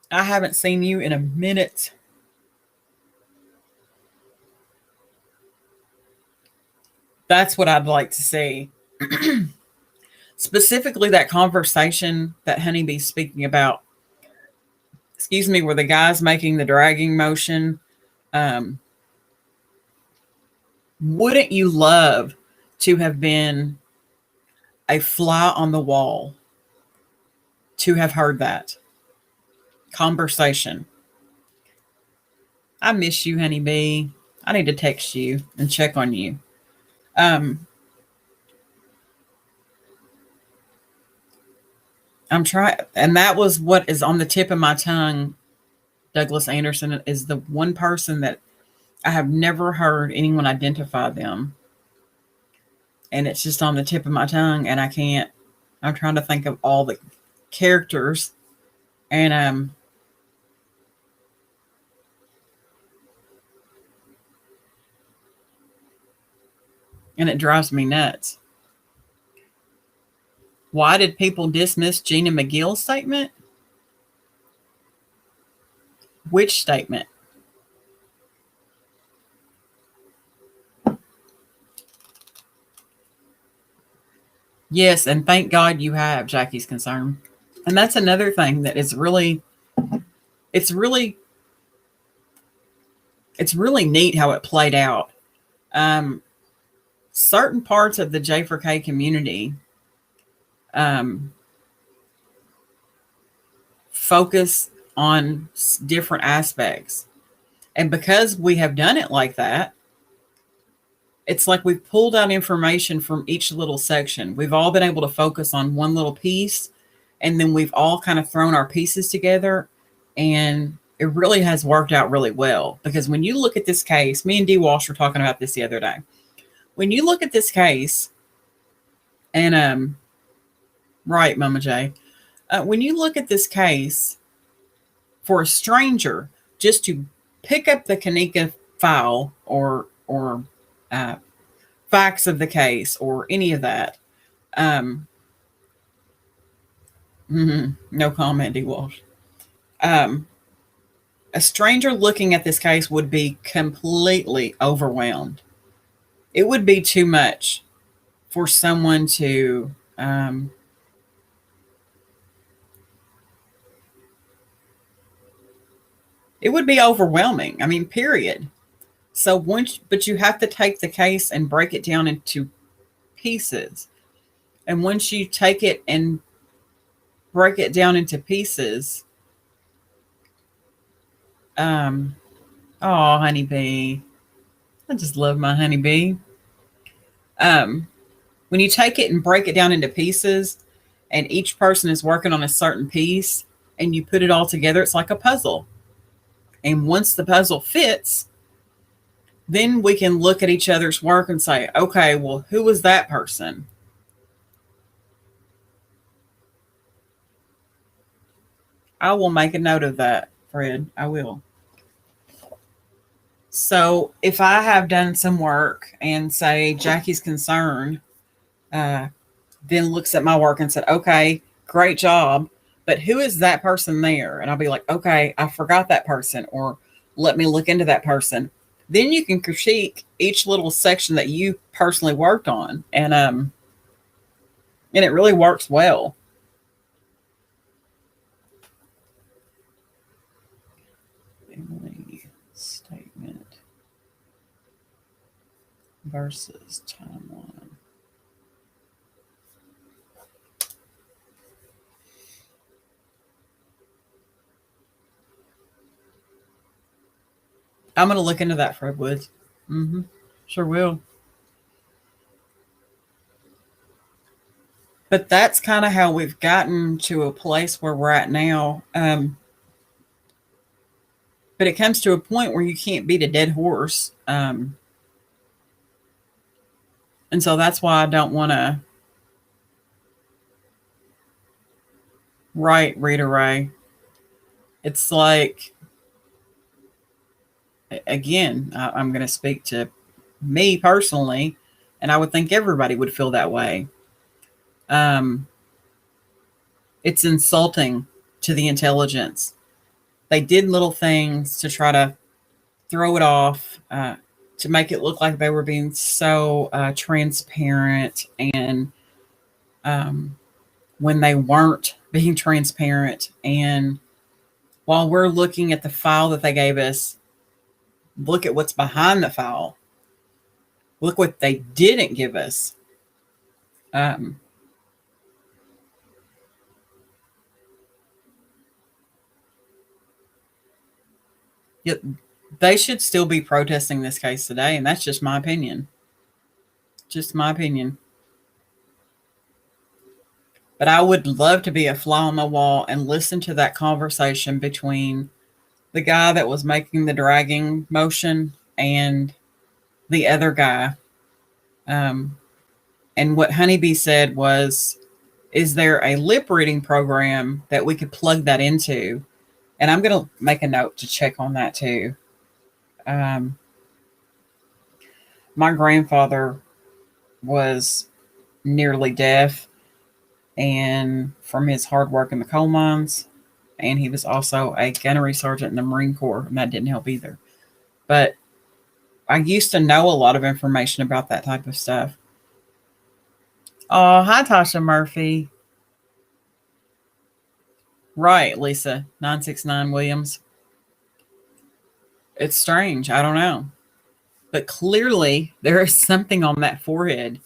Speaker 1: I haven't seen you in a minute. That's what I'd like to see. Specifically, that conversation that Honeybee's speaking about, excuse me, where the guy's making the dragging motion. Wouldn't you love to have been a fly on the wall to have heard that conversation? I miss you, Honeybee. I need to text you and check on you. I'm trying, and that was what is on the tip of my tongue. Douglas Anderson is the one person that I have never heard anyone identify them. And it's just on the tip of my tongue, and I can't. I'm trying to think of all the characters, and it drives me nuts. Why did people dismiss Gina McGill's statement? Which statement? Yes, and thank God you have, Jackie's concerned. And that's another thing that is really, it's really neat how it played out. Certain parts of the J4K community um, focus on different aspects. And because we have done it like that, it's like we've pulled out information from each little section. We've all been able to focus on one little piece, and then we've all kind of thrown our pieces together, and it really has worked out really well. Because when you look at this case, me and D. Walsh were talking about this the other day. When you look at this case, and right, Mama J, when you look at this case, for a stranger just to pick up the Kenneka file or facts of the case or any of that, no comment, D. Walsh. A stranger looking at this case would be completely overwhelmed. It would be too much for someone to it would be overwhelming. I mean, period. So but you have to take the case and break it down into pieces. And once you take it and break it down into pieces, oh, honeybee. I just love my honeybee. When you take it and break it down into pieces, and each person is working on a certain piece, and you put it all together, it's like a puzzle. And once the puzzle fits, then we can look at each other's work and say, okay, well, who was that person? I will make a note of that, Fred. I will. So if I have done some work and say Jackie's concerned, then looks at my work and said, okay, great job. But who is that person there? And I'll be like, okay, I forgot that person, or let me look into that person. Then you can critique each little section that you personally worked on. And it really works well. Family statement versus timeline. I'm going to look into that, Fred Woods. Sure will. But that's kind of how we've gotten to a place where we're at now. But it comes to a point where you can't beat a dead horse. And so that's why I don't want to write Rita Ray. It's like, again, I'm going to speak to me personally, and I would think everybody would feel that way. It's insulting to the intelligence. They did little things to try to throw it off, to make it look like they were being so transparent, and when they weren't being transparent. And while we're looking at the file that they gave us, look at what's behind the file. Look what they didn't give us. Yet they should still be protesting this case today, and that's just my opinion. Just my opinion. But I would love to be a fly on the wall and listen to that conversation between the guy that was making the dragging motion and the other guy. And what Honeybee said was, is there a lip reading program that we could plug that into? And I'm going to make a note to check on that too. My grandfather was nearly deaf, and from his hard work in the coal mines, and he was also a gunnery sergeant in the Marine Corps, and that didn't help either. But I used to know a lot of information about that type of stuff. Oh, hi, Tasha Murphy. Right, Lisa, 969 Williams. It's strange. I don't know. But clearly, there is something on that forehead.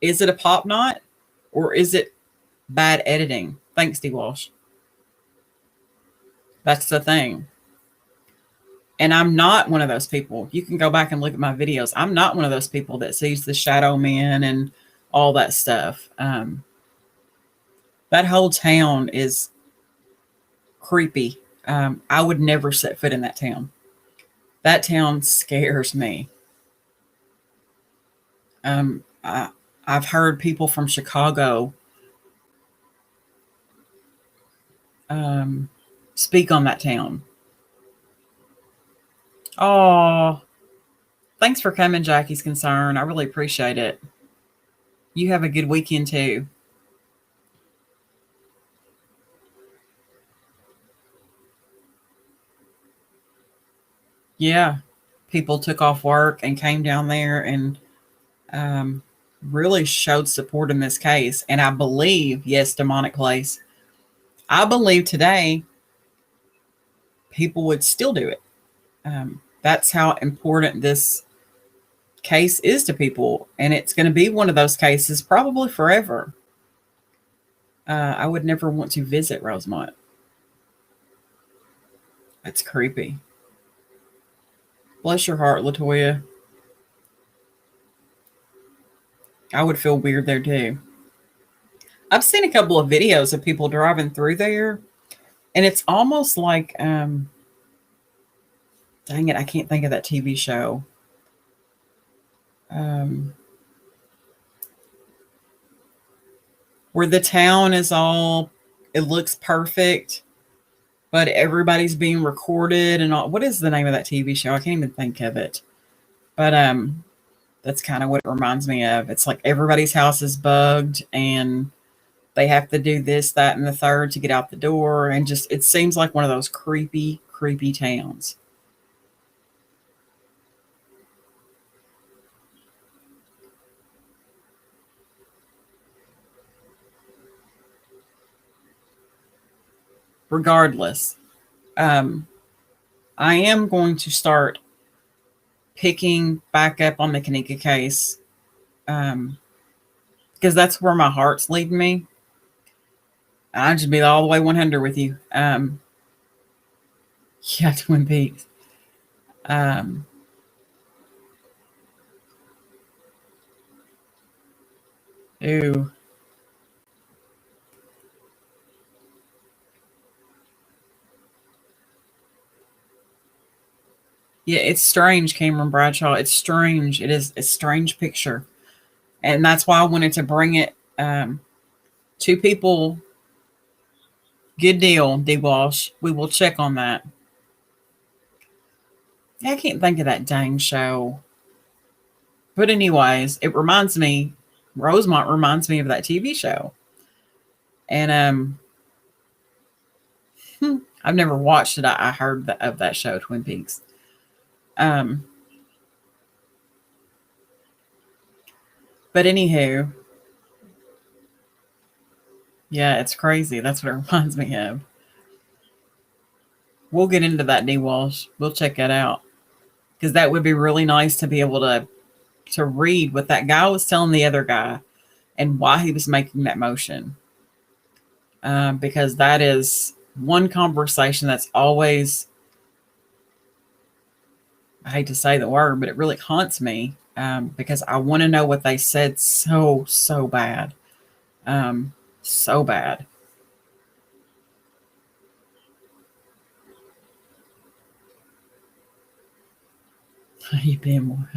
Speaker 1: Is it a pop knot, or is it bad editing. Thanks, D. Walsh. That's the thing. And I'm not one of those people. You can go back and look at my videos. I'm not one of those people that sees the shadow men and all that stuff. That whole town is creepy. I would never set foot in that town. That town scares me. I've heard people from Chicago speak on that town. Oh, thanks for coming, Jackie's Concern. I really appreciate it. You have a good weekend too. Yeah, people took off work and came down there and um, really showed support in this case. And I believe, yes, demonic place. I believe today people would still do it. That's how important this case is to people. And it's going to be one of those cases probably forever. I would never want to visit Rosemont. That's creepy. Bless your heart, Latoya. I would feel weird there too. I've seen a couple of videos of people driving through there, and it's almost like, dang it, I can't think of that TV show. Where the town is all, it looks perfect, but everybody's being recorded and all. What is the name of that TV show? I can't even think of it. But that's kind of what it reminds me of. It's like everybody's house is bugged and they have to do this, that, and the third to get out the door. And just, it seems like one of those creepy, creepy towns. Regardless, I am going to start picking back up on the Kenneka case because that's where my heart's leading me. I'll just be all the way 100 with you. Yeah, Twin Peaks. Ooh. Yeah, it's strange, Cameron Bradshaw. It's strange. It is a strange picture. And that's why I wanted to bring it to people. Good deal, D. Walsh. We will check on that. I can't think of that dang show. But anyways, it reminds me, Rosemont reminds me of that TV show. And I've never watched it. I heard of that show, Twin Peaks. But anywho, yeah, it's crazy. That's what it reminds me of. We'll get into that, D. Walsh. We'll check that out because that would be really nice to be able to read what that guy was telling the other guy and why he was making that motion. Because that is one conversation that's always, I hate to say the word, but it really haunts me because I want to know what they said so bad. So bad. You been more.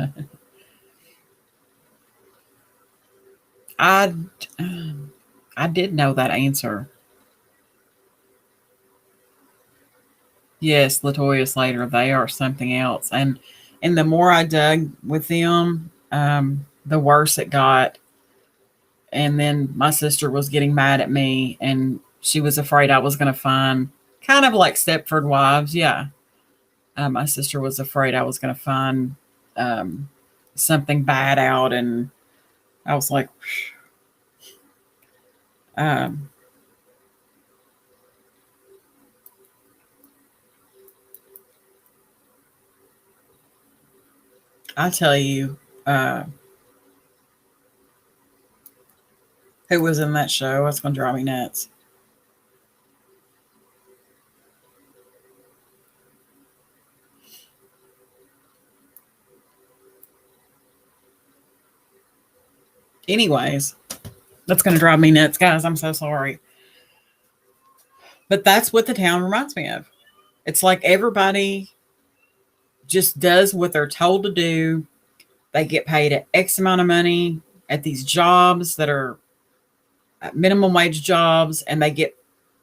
Speaker 1: I I did know that answer. Yes, Latoya Slater, they are something else. And the more I dug with them, the worse it got. And then my sister was getting mad at me and she was afraid I was going to find kind of like Stepford Wives. Yeah. My sister was afraid I was going to find something bad out. And I was like, um, I tell you, Who was in that show? That's going to drive me nuts. Anyways, that's going to drive me nuts, guys. I'm so sorry. But that's what the town reminds me of. It's like everybody just does what they're told to do. They get paid a X amount of money at these jobs that are minimum wage jobs, and they get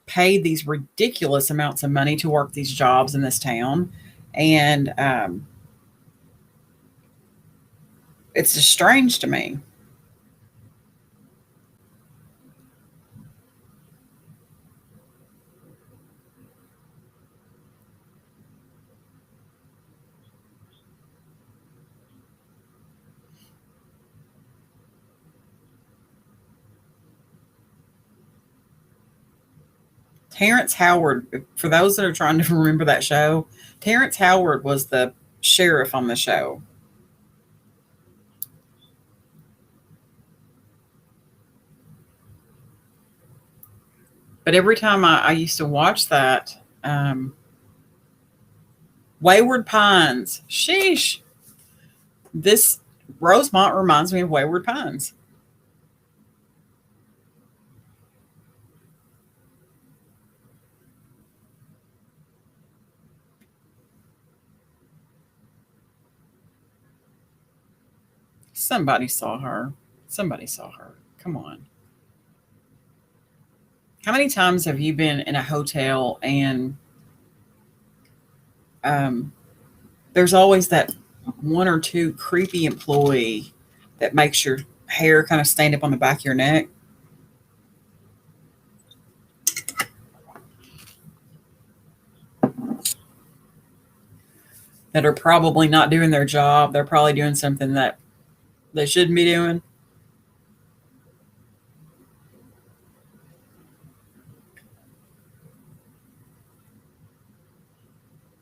Speaker 1: paid these ridiculous amounts of money to work these jobs in this town. And it's just strange to me. Terrence Howard, for those that are trying to remember that show, Terrence Howard was the sheriff on the show. But every time I used to watch that, Wayward Pines, sheesh, this Rosemont reminds me of Wayward Pines. Somebody saw her. Somebody saw her. Come on. How many times have you been in a hotel and um, there's always that one or two creepy employee that makes your hair kind of stand up on the back of your neck? That are probably not doing their job. They're probably doing something that they shouldn't be doing.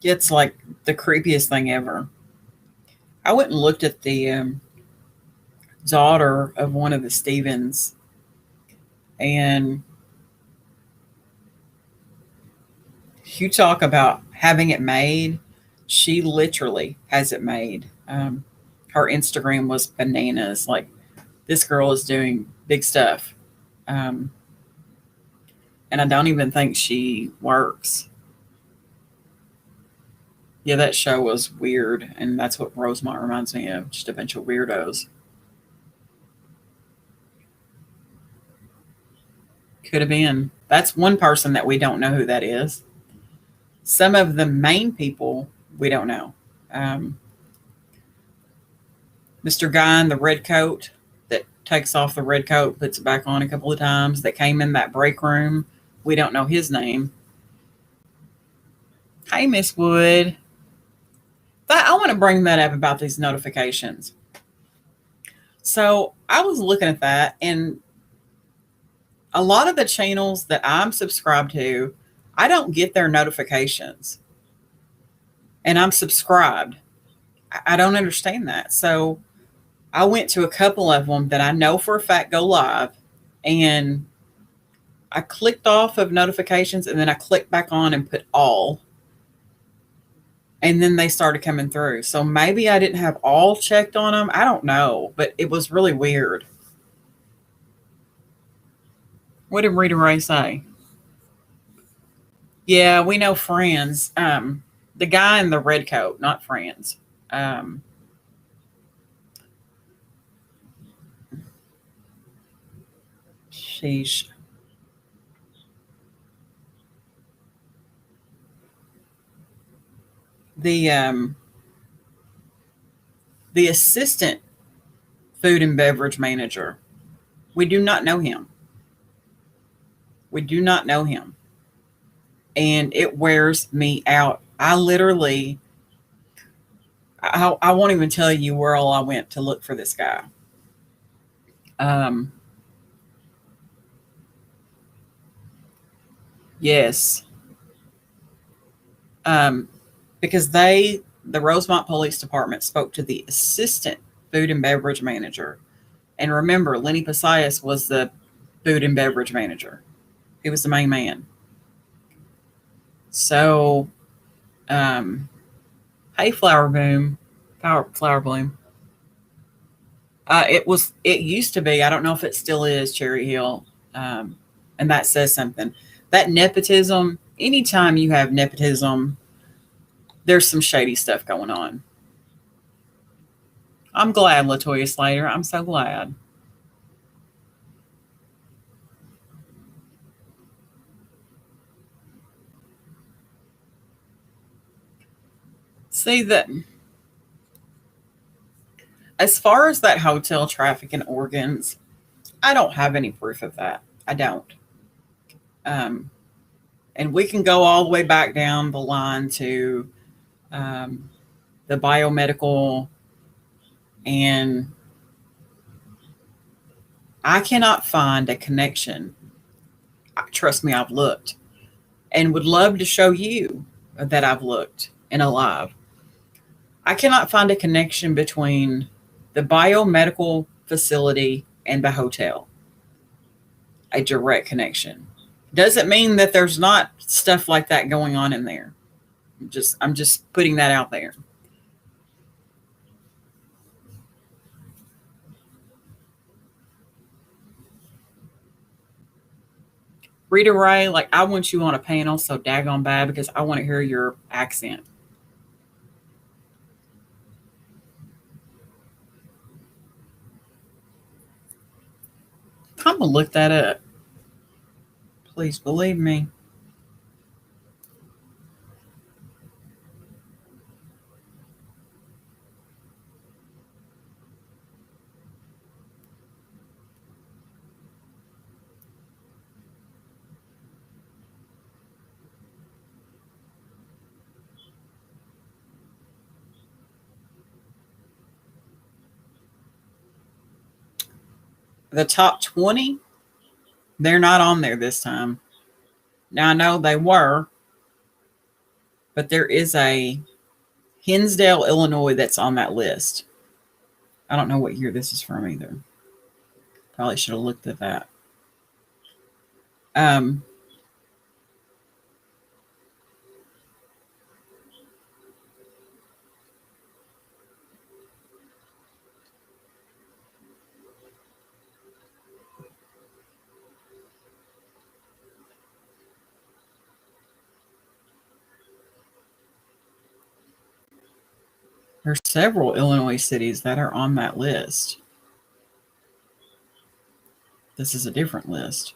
Speaker 1: It's like the creepiest thing ever. I went and looked at the daughter of one of the Stevens, and you talk about having it made. She literally has it made. Her Instagram was bananas. Like, this girl is doing big stuff. Um, and I don't even think she works. Yeah, that show was weird. And that's what Rosemont reminds me of, just a bunch of weirdos. Could have been. That's one person that we don't know who that is. Some of the main people we don't know. Um, Mr. Guy in the red coat that takes off the red coat, puts it back on a couple of times, that came in that break room. We don't know his name. Hey, Miss Wood. I want to bring that up about these notifications. So I was looking at that, and a lot of the channels that I'm subscribed to, I don't get their notifications. And I'm subscribed. I don't understand that. So I went to a couple of them that I know for a fact go live, and I clicked off of notifications, and then I clicked back on and put all. And then they started coming through. So maybe I didn't have all checked on them. I don't know, but it was really weird. What did Rita Ray say? Yeah, we know Friends. The guy in the red coat, not Friends. Um, sheesh. The the assistant food and beverage manager. We do not know him. We do not know him. And it wears me out. I literally, I won't even tell you where all I went to look for this guy. Um, yes. Um, because the Rosemont Police Department spoke to the assistant food and beverage manager. And remember, Lenny Posias was the food and beverage manager. He was the main man. So, hey, Flower Bloom. It used to be, I don't know if it still is, Cherry Hill. Um, and that says something. That nepotism, anytime you have nepotism, there's some shady stuff going on. I'm glad, Latoya Slater. I'm so glad. See that as far as that hotel traffic in organs, I don't have any proof of that. I don't. Um, and we can go all the way back down the line to um, the biomedical, and I cannot find a connection. Trust me, I've looked and would love to show you that I've looked in a live. I cannot find a connection between the biomedical facility and the hotel. A direct connection. Doesn't mean that there's not stuff like that going on in there. I'm just putting that out there. Rita Ray, like I want you on a panel so daggone bad because I want to hear your accent. I'm gonna look that up. Please believe me. The top 20, they're not on there this time. Now I know they were, but there is a Hinsdale, Illinois that's on that list. I don't know what year this is from either. Probably should have looked at that. Um, there's several Illinois cities that are on that list. This is a different list.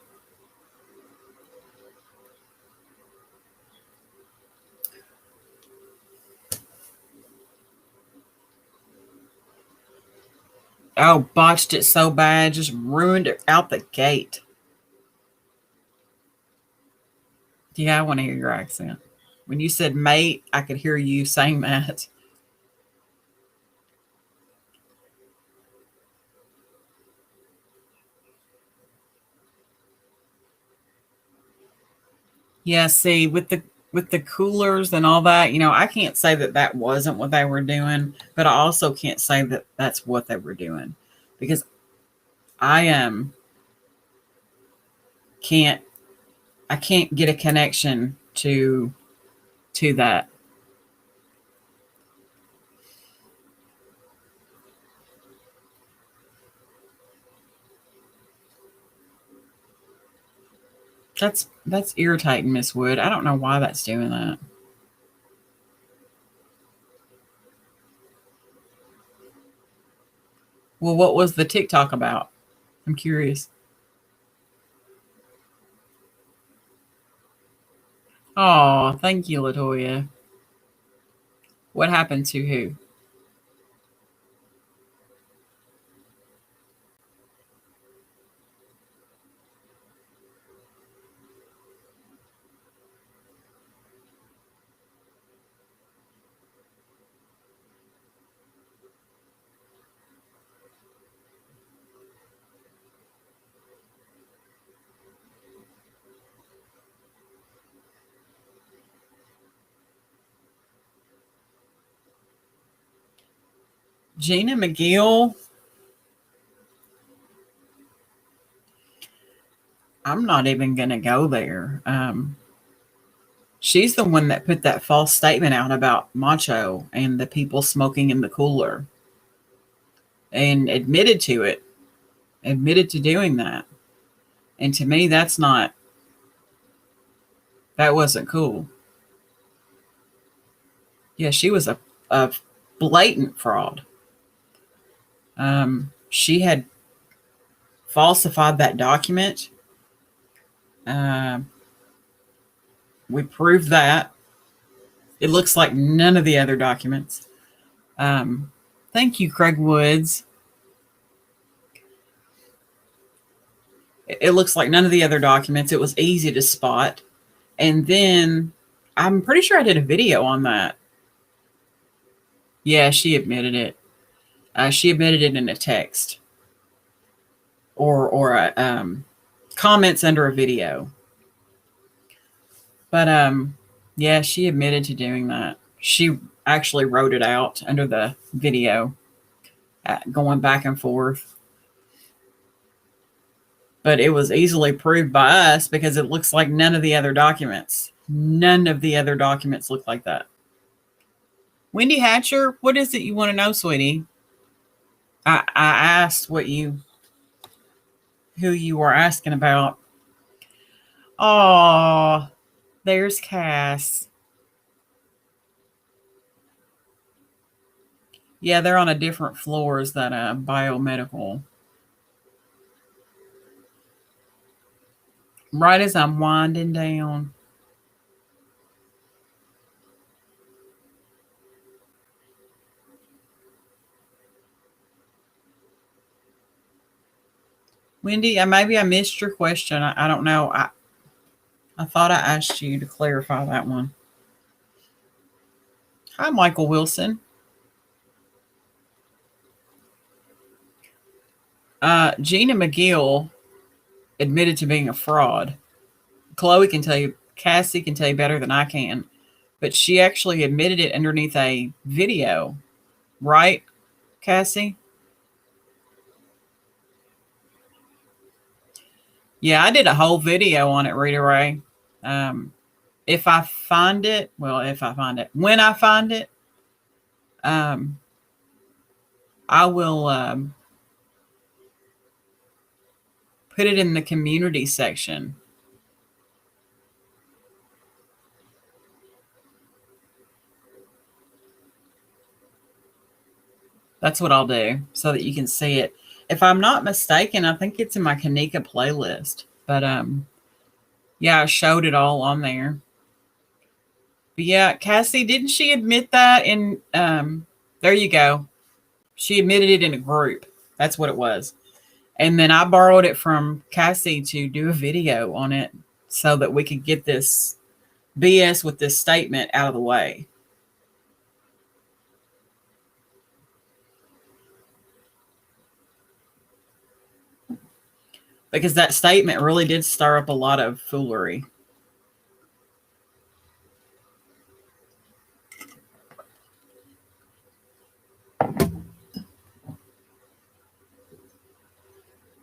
Speaker 1: Oh, botched it so bad, just ruined it out the gate. Yeah, I want to hear your accent. When you said mate, I could hear you saying that. Yeah, see, with the coolers and all that, I can't say that that wasn't what they were doing, but I also can't say that that's what they were doing because I can't I can't get a connection to that. That's irritating, Miss Wood. I don't know why that's doing that. Well, what was the TikTok about? I'm curious. Oh, thank you, Latoya. What happened to who? Gina McGill. I'm not even going to go there. She's the one that put that false statement out about Macho and the people smoking in the cooler and admitted to it, admitted to doing that. And to me, that wasn't cool. Yeah, she was a blatant fraud. She had falsified that document. Uh, we proved that. It looks like none of the other documents. Thank you, Craig Woods. It looks like none of the other documents. It was easy to spot. And then I'm pretty sure I did a video on that. Yeah, she admitted it. She admitted it in a text or comments under a video. But yeah, she admitted to doing that. She actually wrote it out under the video, going back and forth. But it was easily proved by us because it looks like none of the other documents look like that. Wendy Hatcher, what is it you want to know, sweetie? I asked who you were asking about. Oh, there's Cass. Yeah, they're on a different floor as that biomedical. Right as I'm winding down. Wendy, maybe I missed your question. I don't know. I thought I asked you to clarify that one. Hi, Michael Wilson. Gina McGill admitted to being a fraud. Chloe can tell you, Cassie can tell you better than I can, but she actually admitted it underneath a video, right, Cassie? Yeah, I did a whole video on it, Rita Ray. If I find it, when I find it, I will put it in the community section. That's what I'll do so that you can see it. If I'm not mistaken, I think it's in my Kenneka playlist. But yeah, I showed it all on there. But yeah, Cassie, didn't she admit that in there you go. She admitted it in a group. That's what it was. And then I borrowed it from Cassie to do a video on it so that we could get this BS with this statement out of the way. Because that statement really did stir up a lot of foolery.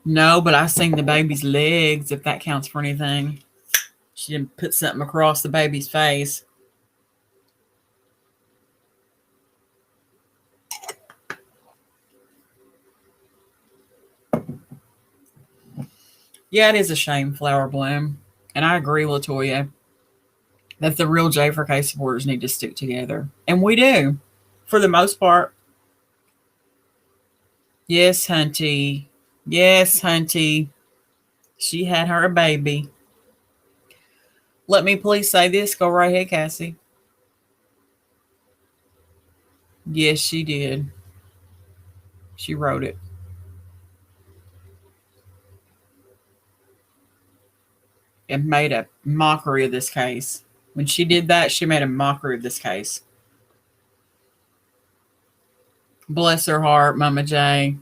Speaker 1: No, but I seen the baby's legs, if that counts for anything. She didn't put something across the baby's face. Yeah, it is a shame, Flower Bloom. And I agree, Latoya, that the real J4K supporters need to stick together. And we do, for the most part. Yes, Hunty. Yes, Hunty. She had her baby. Let me please say this. Go right ahead, Cassie. Yes, she did. She wrote it. And made a mockery of this case. When she did that, she made a mockery of this case. Bless her heart, Mama J.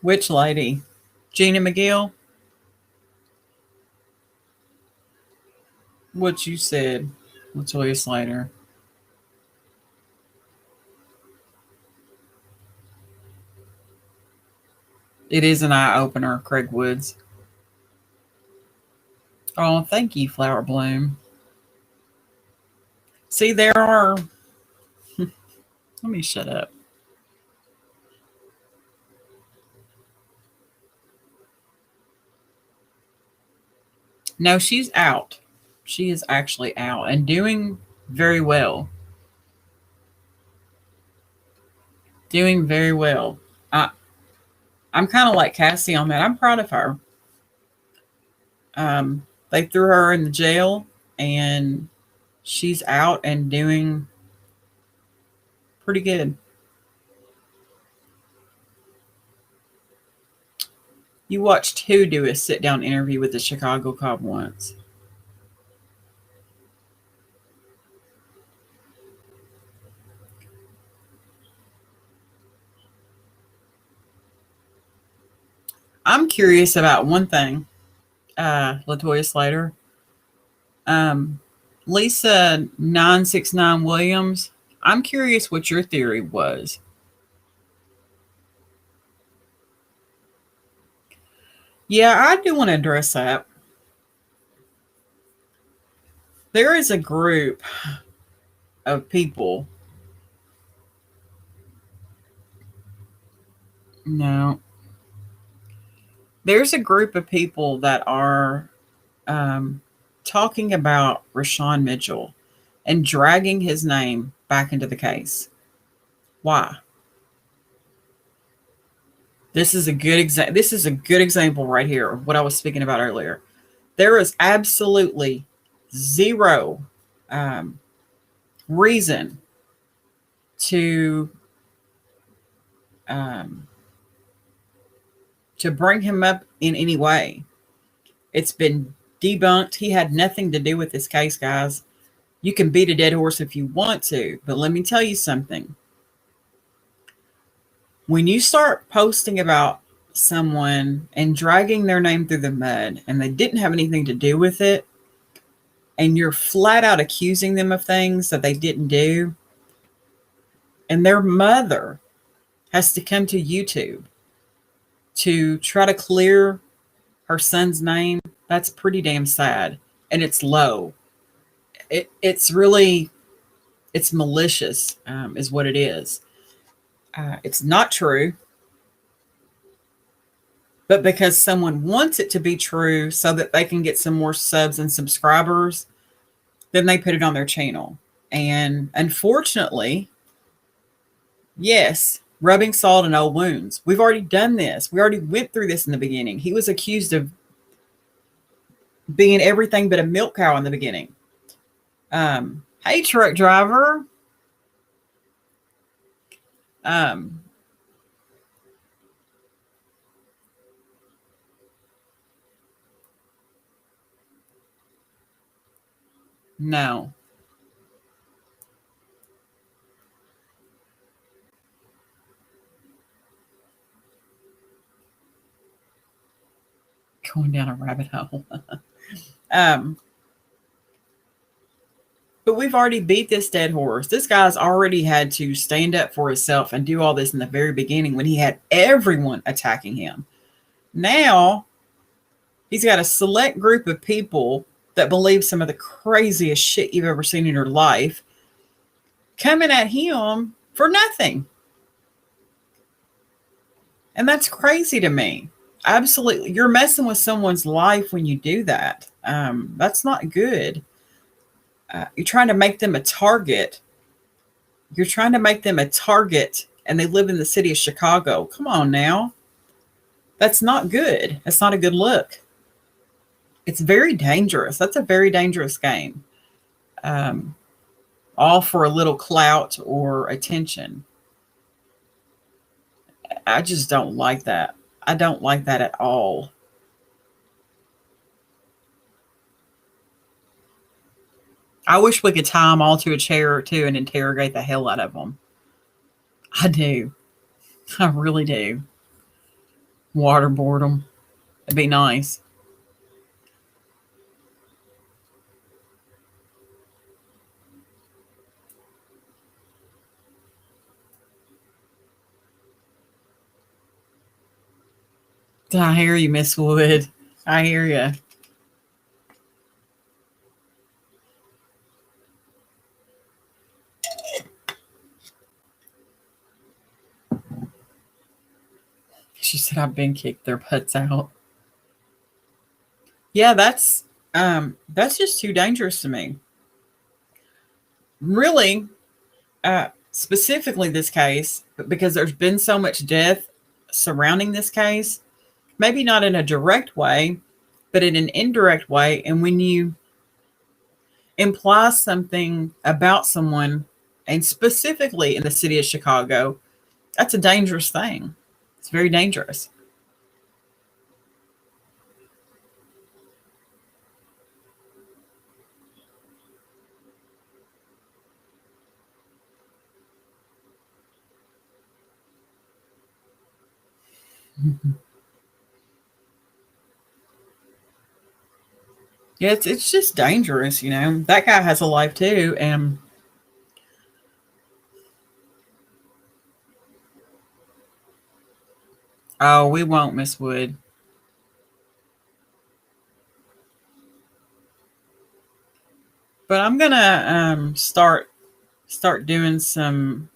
Speaker 1: Which lady? Gina McGill? What you said, Latoya Slater. It is an eye opener, Craig Woods. Oh, thank you, Flower Bloom. See, there are. Let me shut up. No, she's out. She is actually out and doing very well. Doing very well. I, I'm kind of like Cassie on that. I'm proud of her. They threw her in the jail, and she's out and doing pretty good. You watched who do a sit down interview with the Chicago Cub once? I'm curious about one thing, Latoya Slater. Um, Lisa 969 Williams. I'm curious what your theory was. Yeah, I do want to address that. There is a group of people. No, there's a group of people that are um, talking about Rashawn Mitchell and dragging his name back into the case. Why? This is a good example. This is a good example right here of what I was speaking about earlier. There is absolutely zero um, reason to um, to bring him up in any way. It's been debunked. He had nothing to do with this case, guys. You can beat a dead horse if you want to, but let me tell you something. When you start posting about someone and dragging their name through the mud and they didn't have anything to do with it, and you're flat out accusing them of things that they didn't do, and their mother has to come to YouTube to try to clear her son's name, that's pretty damn sad. And it's low. It's really, it's malicious, is what it is. It's not true. But because someone wants it to be true so that they can get some more subs and subscribers, then they put it on their channel. And unfortunately, yes, rubbing salt in old wounds. We've already done this. We already went through this in the beginning. He was accused of being everything but a milk cow in the beginning. Hey, truck driver. No. Going down a rabbit hole. But we've already beat this dead horse. This guy's already had to stand up for himself and do all this in the very beginning when he had everyone attacking him. Now, he's got a select group of people that believe some of the craziest shit you've ever seen in your life coming at him for nothing. And that's crazy to me. Absolutely. You're messing with someone's life when you do that. That's not good. You're trying to make them a target. You're trying to make them a target, and they live in the city of Chicago. Come on now. That's not good. That's not a good look. It's very dangerous. That's a very dangerous game. All for a little clout or attention. I just don't like that. I don't like that at all. I wish we could tie them all to a chair or two and interrogate the hell out of them. I do. I really do. Waterboard them. It'd be nice. I hear you, Miss Wood. I hear you. She said I've been kicked their butts out. Yeah, that's just too dangerous to me. Really, specifically this case, because there's been so much death surrounding this case, maybe not in a direct way, but in an indirect way. And when you imply something about someone, and specifically in the city of Chicago, that's a dangerous thing. It's very dangerous. Yeah, it's just dangerous, you know. That guy has a life too, and oh, we won't, Miss Wood. But I'm gonna start doing some.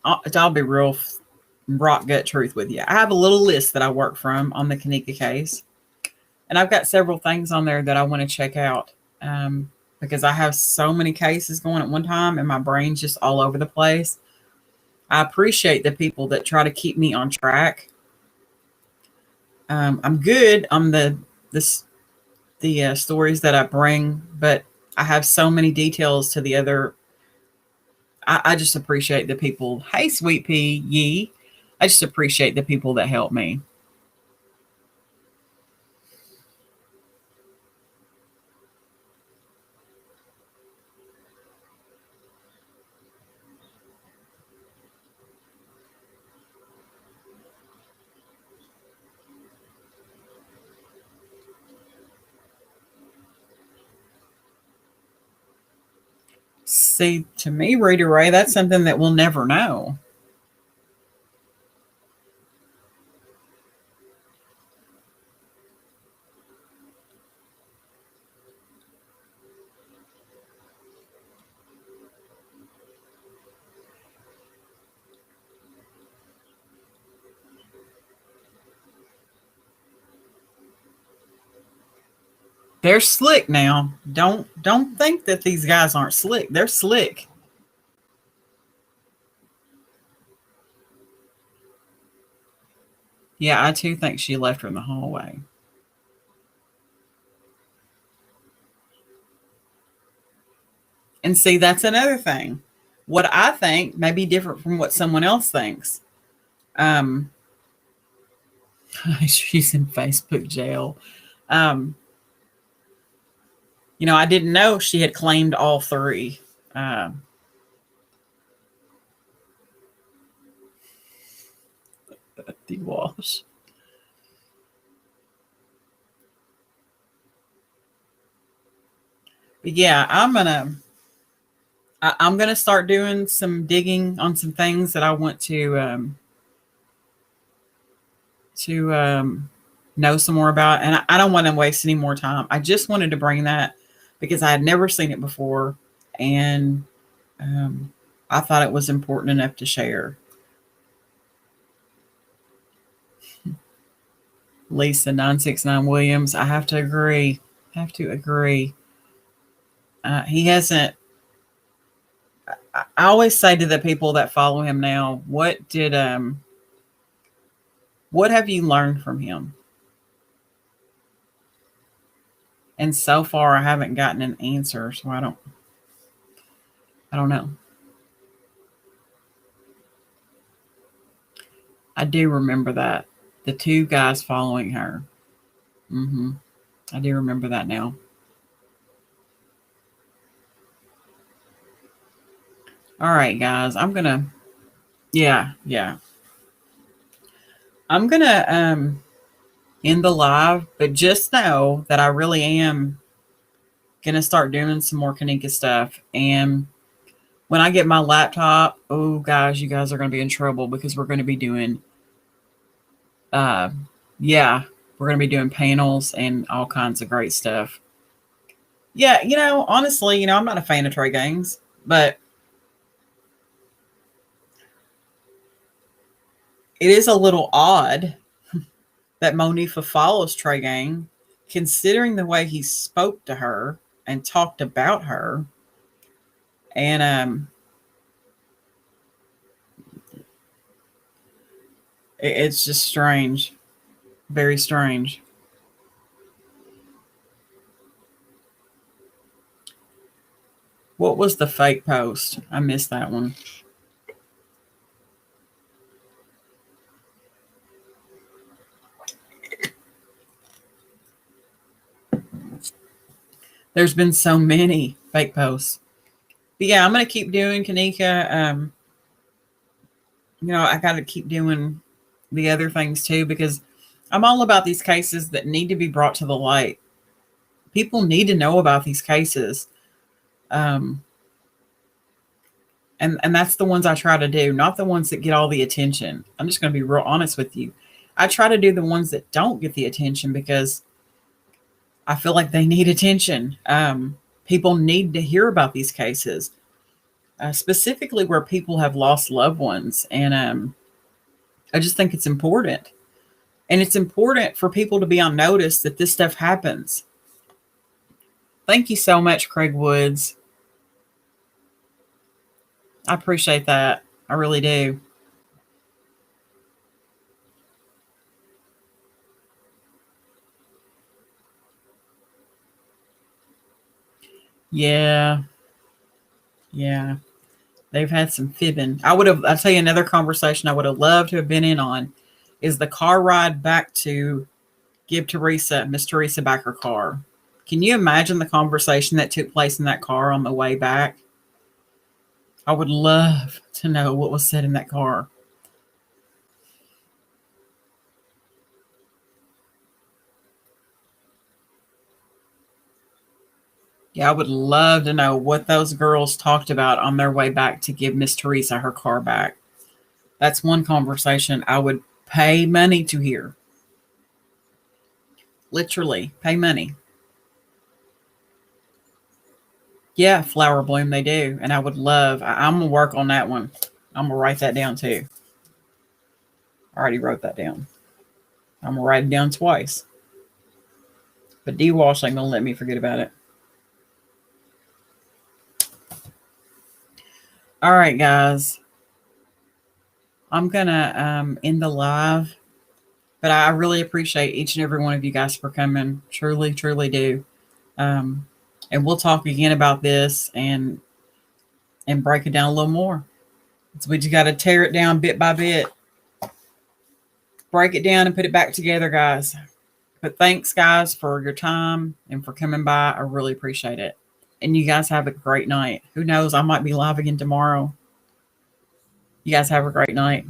Speaker 1: I'll be real rock gut truth with you. I have a little list that I work from on the Kenneka case, and I've got several things on there that I want to check out because I have so many cases going at one time, and my brain's just all over the place. I appreciate the people that try to keep me on track. I'm good on this the stories that I bring, but I have so many details to the other. I just appreciate the people. Hey, Sweet Pea Yee. I just appreciate the people that help me. See, to me, Rita Ray, that's something that we'll never know. They're slick now. Don't think that these guys aren't slick. They're slick. Yeah, I too think she left her in the hallway. And see, that's another thing. What I think may be different from what someone else thinks. Um, she's in Facebook jail. Um, I didn't know she had claimed all three. Um, Dewash. But yeah, I'm gonna start doing some digging on some things that I want to know some more about, and I don't want to waste any more time. I just wanted to bring that because I had never seen it before, and um, I thought it was important enough to share. Lisa 969 Williams, I have to agree. Have to agree. He hasn't. I always say to the people that follow him now, what have you learned from him? And so far, I haven't gotten an answer, so I don't know. I do remember that the two guys following her. I do remember that now. All right, guys, I'm gonna. Yeah, yeah. I'm gonna end the live, but just know that I really am gonna start doing some more Kenneka stuff. And when I get my laptop, oh guys, you guys are gonna be in trouble because we're gonna be doing uh yeah, we're gonna be doing panels and all kinds of great stuff. Yeah, honestly, I'm not a fan of trade gangs, but it is a little odd that Monifa follows Trey Gang, considering the way he spoke to her and talked about her. And it's just strange. Very strange. What was the fake post? I missed that one. There's been so many fake posts. But yeah, I'm going to keep doing Kenneka. I got to keep doing the other things too, because I'm all about these cases that need to be brought to the light. People need to know about these cases. And that's the ones I try to do, not the ones that get all the attention. I'm just going to be real honest with you. I try to do the ones that don't get the attention because I feel like they need attention. People need to hear about these cases, specifically where people have lost loved ones. And I just think it's important. And it's important for people to be on notice that this stuff happens. Thank you so much, Craig Woods. I appreciate that. I really do. Yeah. Yeah. They've had some fibbing. I'll tell you another conversation I would have loved to have been in on is the car ride back to give Miss Teresa back her car. Can you imagine the conversation that took place in that car on the way back? I would love to know what was said in that car. Yeah, I would love to know what those girls talked about on their way back to give Miss Teresa her car back. That's one conversation I would pay money to hear. Literally, pay money. Yeah, Flower Bloom, they do. And I would I'm going to work on that one. I'm going to write that down too. I already wrote that down. I'm going to write it down twice. But D-Wash ain't going to let me forget about it. All right, guys. I'm going to end the live. But I really appreciate each and every one of you guys for coming. Truly, truly do. And we'll talk again about this and break it down a little more. So we just got to tear it down bit by bit. Break it down and put it back together, guys. But thanks, guys, for your time and for coming by. I really appreciate it. And you guys have a great night. Who knows? I might be live again tomorrow. You guys have a great night.